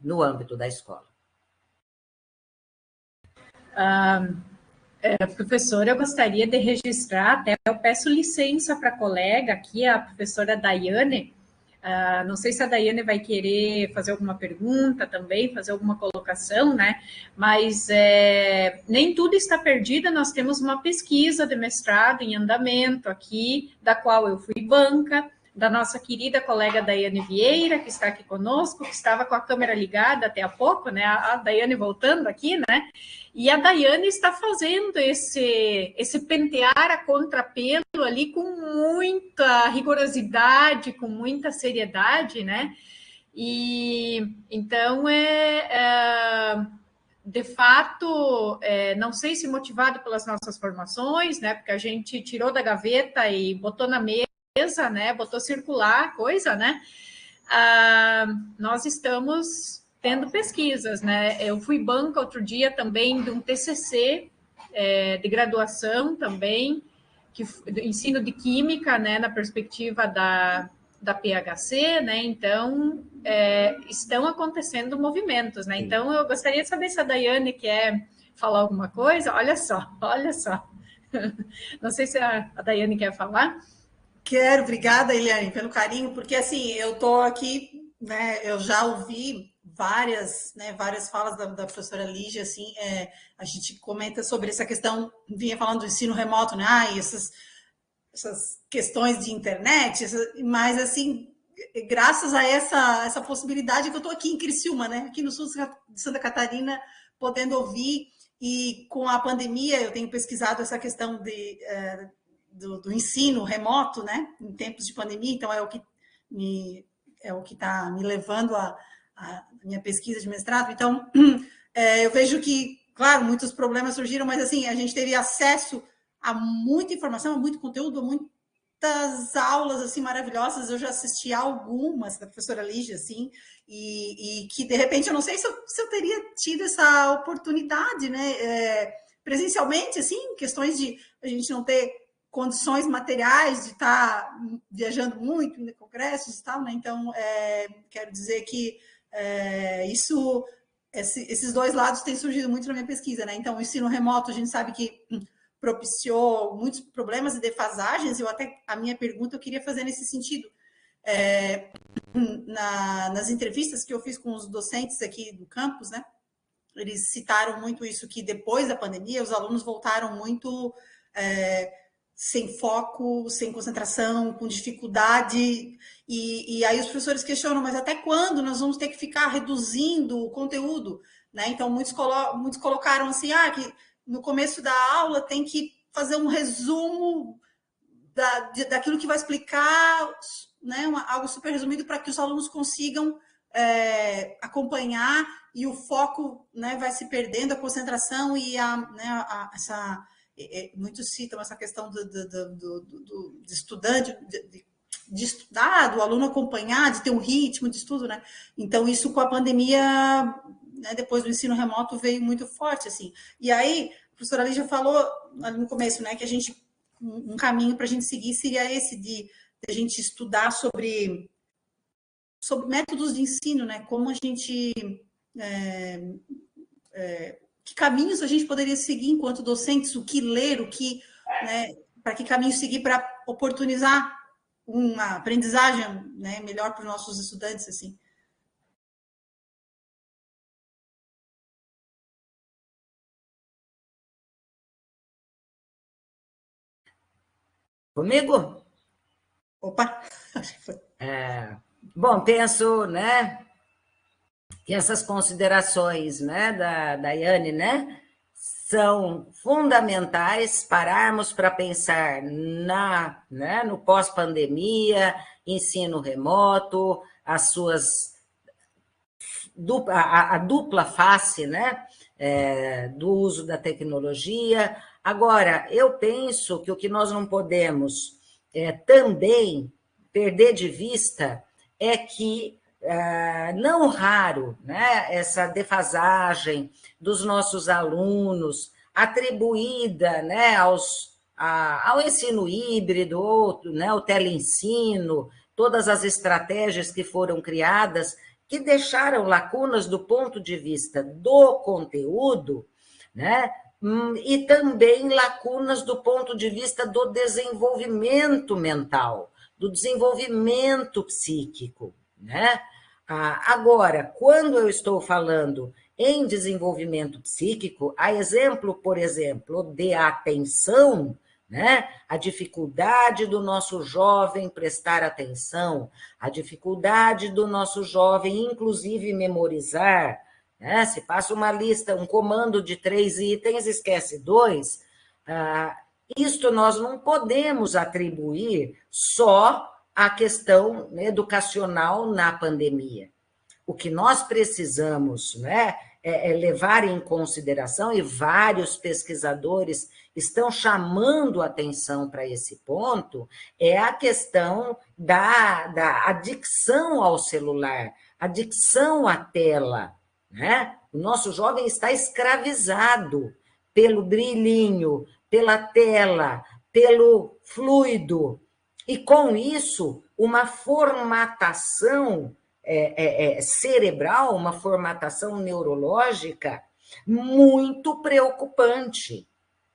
no âmbito da escola. Professora, eu gostaria de registrar, até eu peço licença para a colega aqui, a professora Daiane. Não sei se a Daiane vai querer fazer alguma pergunta também, fazer alguma colocação, né? Mas nem tudo está perdido, nós temos uma pesquisa de mestrado em andamento aqui, da qual eu fui banca, da nossa querida colega Daiane Vieira, que está aqui conosco, que estava com a câmera ligada até há pouco, né? A Daiane voltando aqui, né? E a Daiane está fazendo esse pentear a contrapelo ali com muita rigorosidade, com muita seriedade, né? E então de fato, não sei se motivado pelas nossas formações, né? Porque a gente tirou da gaveta e botou na mesa né, botou circular coisa, né, nós estamos tendo pesquisas, né? Eu fui banca outro dia também de um TCC de graduação também, do ensino de química, né, na perspectiva da PHC, né? Então, estão acontecendo movimentos, né? Então, eu gostaria de saber se a Daiane quer falar alguma coisa. Olha só, olha só. Não sei se a Daiane quer falar. Quero, obrigada, Eliane, pelo carinho, porque assim, eu estou aqui, né? Eu já ouvi várias falas da professora Lígia, assim, a gente comenta sobre essa questão, vinha falando do ensino remoto, né? Essas questões de internet, mas assim, graças a essa possibilidade que eu estou aqui em Criciúma, né? Aqui no sul de Santa Catarina, podendo ouvir, e com a pandemia eu tenho pesquisado essa questão do ensino remoto, né? Em tempos de pandemia, então é o que está me levando a minha pesquisa de mestrado. Então, eu vejo que, claro, muitos problemas surgiram, mas assim, a gente teve acesso a muita informação, a muito conteúdo, a muitas aulas assim maravilhosas. Eu já assisti a algumas da professora Lígia, assim, e que de repente eu não sei se eu teria tido essa oportunidade, né? Presencialmente, assim, questões de a gente não ter condições materiais de estar viajando muito, indo a congressos e tal, né? Então, quero dizer que esses dois lados têm surgido muito na minha pesquisa, né? Então, o ensino remoto, a gente sabe que propiciou muitos problemas e defasagens. A minha pergunta eu queria fazer nesse sentido. Nas entrevistas que eu fiz com os docentes aqui do campus, né? Eles citaram muito isso, que depois da pandemia, os alunos voltaram muito sem foco, sem concentração, com dificuldade, e aí os professores questionam, mas até quando nós vamos ter que ficar reduzindo o conteúdo, né? Então, muitos colocaram assim, que no começo da aula tem que fazer um resumo daquilo que vai explicar, né? Algo super resumido para que os alunos consigam acompanhar, e o foco, né, vai se perdendo, a concentração e muitos citam essa questão do estudante, de estudar, do aluno acompanhar, de ter um ritmo de estudo, né? Então, isso com a pandemia, né, depois do ensino remoto, veio muito forte, assim. E aí, a professora Lígia falou no começo, né, que um caminho para a gente seguir seria esse de a gente estudar sobre métodos de ensino, né? Como a gente... que caminhos a gente poderia seguir enquanto docentes, o que ler, né, para que caminhos seguir para oportunizar uma aprendizagem, né, melhor para os nossos estudantes, assim. Comigo? Opa! Bom, penso, né, que essas considerações, né, da Daiane, né, são fundamentais pararmos para pensar né, no pós-pandemia, ensino remoto, as suas a dupla face, né, do uso da tecnologia. Agora, eu penso que o que nós não podemos também perder de vista é que não raro, né, essa defasagem dos nossos alunos atribuída, né, ao ensino híbrido, né, o teleensino, todas as estratégias que foram criadas, que deixaram lacunas do ponto de vista do conteúdo, né, e também lacunas do ponto de vista do desenvolvimento mental, do desenvolvimento psíquico, né? Agora, quando eu estou falando em desenvolvimento psíquico, a exemplo, por exemplo, de atenção, né? A dificuldade do nosso jovem prestar atenção, a dificuldade do nosso jovem, inclusive, memorizar, né? Se passa uma lista, um comando de 3 itens, esquece 2, isto nós não podemos atribuir só à questão educacional na pandemia. O que nós precisamos, né, levar em consideração, e vários pesquisadores estão chamando atenção para esse ponto, é a questão da adicção ao celular, adicção à tela, né? O nosso jovem está escravizado pelo brilhinho, pela tela, pelo fluido, e com isso, uma formatação cerebral, uma formatação neurológica muito preocupante,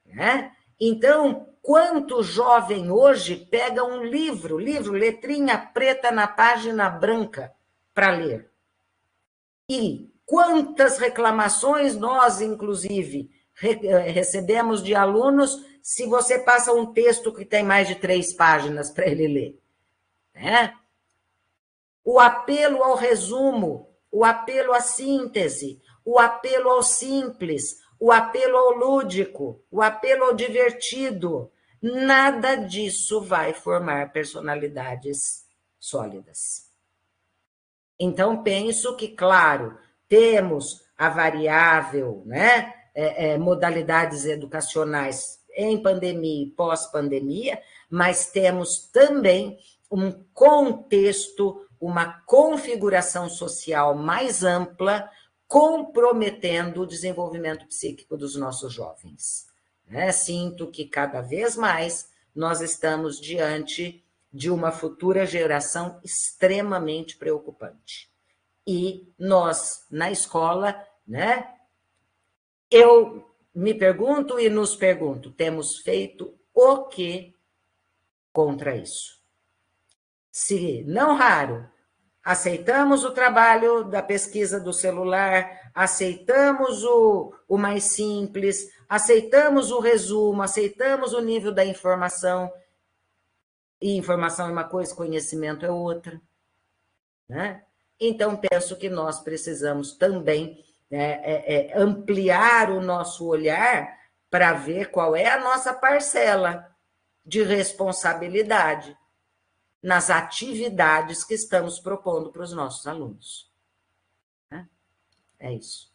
né? Então, quanto jovem hoje pega um livro, letrinha preta na página branca, para ler? E quantas reclamações nós, inclusive, recebemos de alunos se você passa um texto que tem mais de 3 páginas para ele ler, né? O apelo ao resumo, o apelo à síntese, o apelo ao simples, o apelo ao lúdico, o apelo ao divertido, nada disso vai formar personalidades sólidas. Então, penso que, claro, temos a variável, né, modalidades educacionais em pandemia e pós-pandemia, mas temos também um contexto, uma configuração social mais ampla, comprometendo o desenvolvimento psíquico dos nossos jovens. Sinto que cada vez mais nós estamos diante de uma futura geração extremamente preocupante. E nós, na escola, né, eu me pergunto e nos pergunto, temos feito o que contra isso? Se, não raro, aceitamos o trabalho da pesquisa do celular, aceitamos o mais simples, aceitamos o resumo, aceitamos o nível da informação, e informação é uma coisa, conhecimento é outra, né? Então, penso que nós precisamos também ampliar o nosso olhar para ver qual é a nossa parcela de responsabilidade nas atividades que estamos propondo para os nossos alunos. É isso.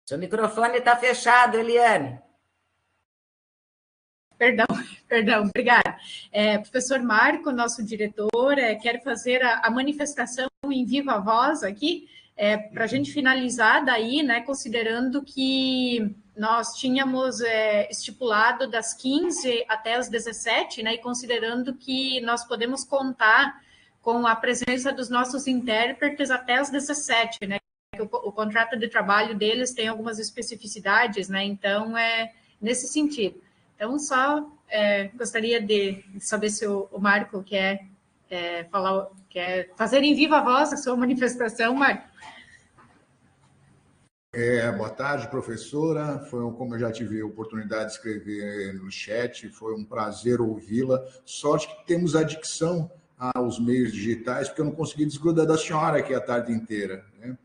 Seu microfone está fechado, Eliane. Perdão, obrigada. Professor Marco, nosso diretor, quer fazer a manifestação em viva voz aqui, para a gente finalizar daí, né, considerando que nós tínhamos estipulado das 15 até as 17, né, e considerando que nós podemos contar com a presença dos nossos intérpretes até as 17, né, o contrato de trabalho deles tem algumas especificidades, né, então é nesse sentido. Então, só gostaria de saber se o Marco quer fazer em viva voz a sua manifestação, Marco. Boa tarde, professora. Como eu já tive a oportunidade de escrever no chat, foi um prazer ouvi-la. Sorte que temos adicção aos meios digitais, porque eu não consegui desgrudar da senhora aqui a tarde inteira, né?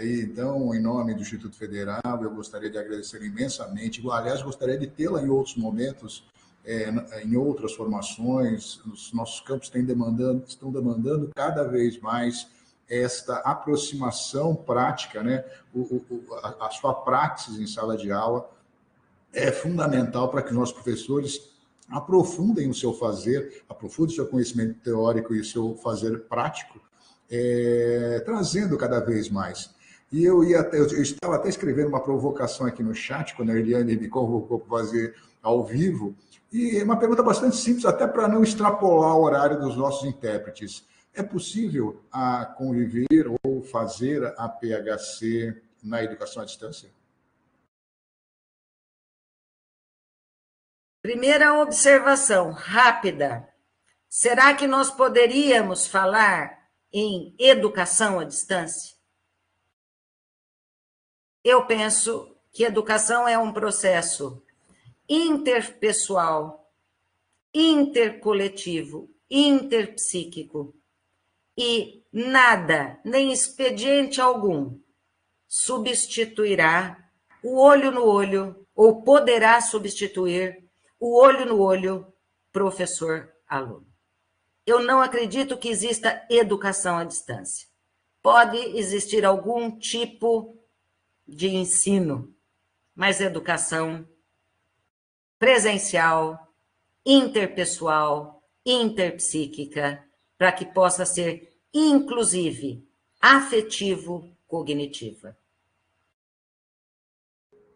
Então, em nome do Instituto Federal, eu gostaria de agradecer imensamente. Aliás, gostaria de tê-la em outros momentos, em outras formações. Os nossos campos estão demandando cada vez mais esta aproximação prática, né? A sua praxis em sala de aula é fundamental para que os nossos professores aprofundem o seu fazer, aprofundem o seu conhecimento teórico e o seu fazer prático, trazendo cada vez mais. E eu estava até escrevendo uma provocação aqui no chat, quando a Eliane me convocou para fazer ao vivo, e uma pergunta bastante simples, até para não extrapolar o horário dos nossos intérpretes. É possível conviver ou fazer a PHC na educação à distância? Primeira observação, rápida. Será que nós poderíamos falar em educação à distância? Eu penso que educação é um processo interpessoal, intercoletivo, interpsíquico. E nada, nem expediente algum, substituirá o olho no olho, ou poderá substituir o olho no olho professor-aluno. Eu não acredito que exista educação à distância. Pode existir algum tipo de ensino, mas educação presencial, interpessoal, interpsíquica, para que possa ser, inclusive, afetivo-cognitiva.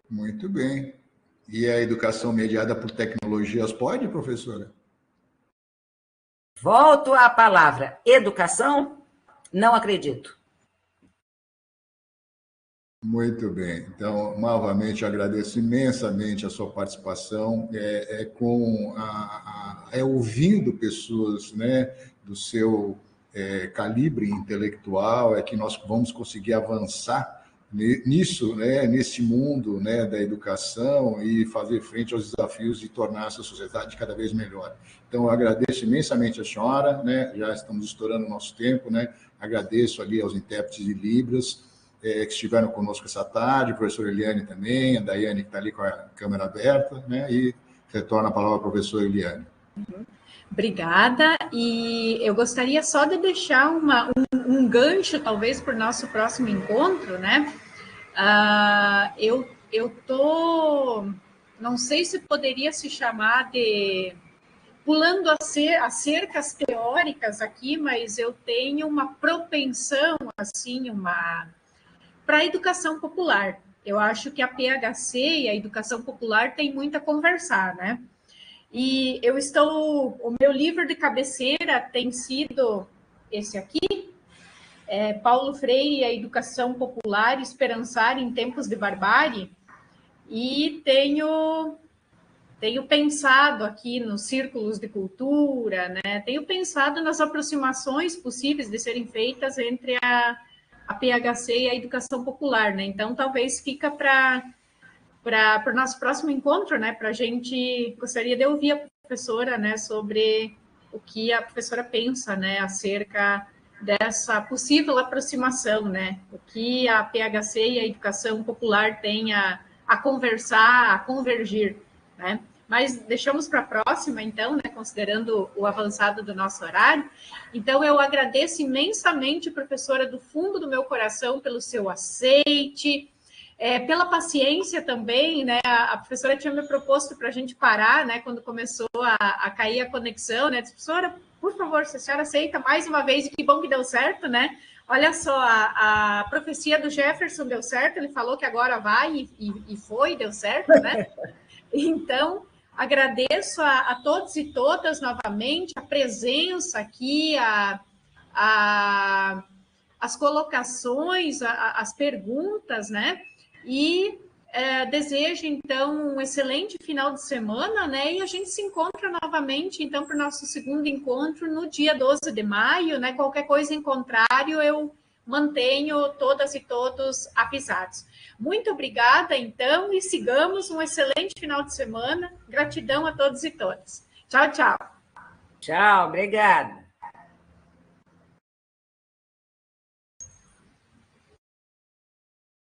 Muito bem. E a educação mediada por tecnologias pode, professora? Volto à palavra educação, não acredito. Muito bem. Então, novamente, agradeço imensamente a sua participação. Ouvindo pessoas, né, do seu calibre intelectual, é que nós vamos conseguir avançar nisso, né, nesse mundo, né, da educação e fazer frente aos desafios de tornar essa sociedade cada vez melhor. Então, eu agradeço imensamente a senhora, né, já estamos estourando o nosso tempo, né, agradeço ali aos intérpretes de Libras, que estiveram conosco essa tarde, a professora Eliane também, a Daiane que está ali com a câmera aberta, né, e retorno a palavra à professora Eliane. Obrigada, e eu gostaria só de deixar um gancho, talvez, para o nosso próximo encontro, né? Não sei se poderia se chamar de pulando as cercas teóricas aqui, mas eu tenho uma propensão, assim, para a educação popular. Eu acho que a PHC e a educação popular têm muito a conversar, né? E o meu livro de cabeceira tem sido esse aqui, Paulo Freire e a Educação Popular, Esperançar em Tempos de Barbárie, e tenho pensado aqui nos círculos de cultura, né? Tenho pensado nas aproximações possíveis de serem feitas entre a PHC e a educação popular, né? Então, talvez fica para o nosso próximo encontro, né? Para a gente, gostaria de ouvir a professora, né? Sobre o que a professora pensa, né? Acerca dessa possível aproximação, né? O que a PHC e a educação popular têm a conversar, a convergir, né? Mas deixamos para a próxima, então, né, considerando o avançado do nosso horário. Então, eu agradeço imensamente, professora, do fundo do meu coração, pelo seu aceite, pela paciência também, né? A professora tinha me proposto para a gente parar, né, quando começou a cair a conexão, né? Disse, professora, por favor, se a senhora aceita mais uma vez, e que bom que deu certo, né? Olha só, a profecia do Jefferson deu certo, ele falou que agora vai e foi, deu certo, né? Então, agradeço a todos e todas novamente a presença aqui, as colocações, as perguntas, né? E desejo, então, um excelente final de semana, né? E a gente se encontra novamente, então, para o nosso segundo encontro no dia 12 de maio, né? Qualquer coisa em contrário, eu mantenho todas e todos avisados. Muito obrigada, então, e sigamos um excelente final de semana. Gratidão a todos e todas. Tchau, tchau. Tchau, obrigada.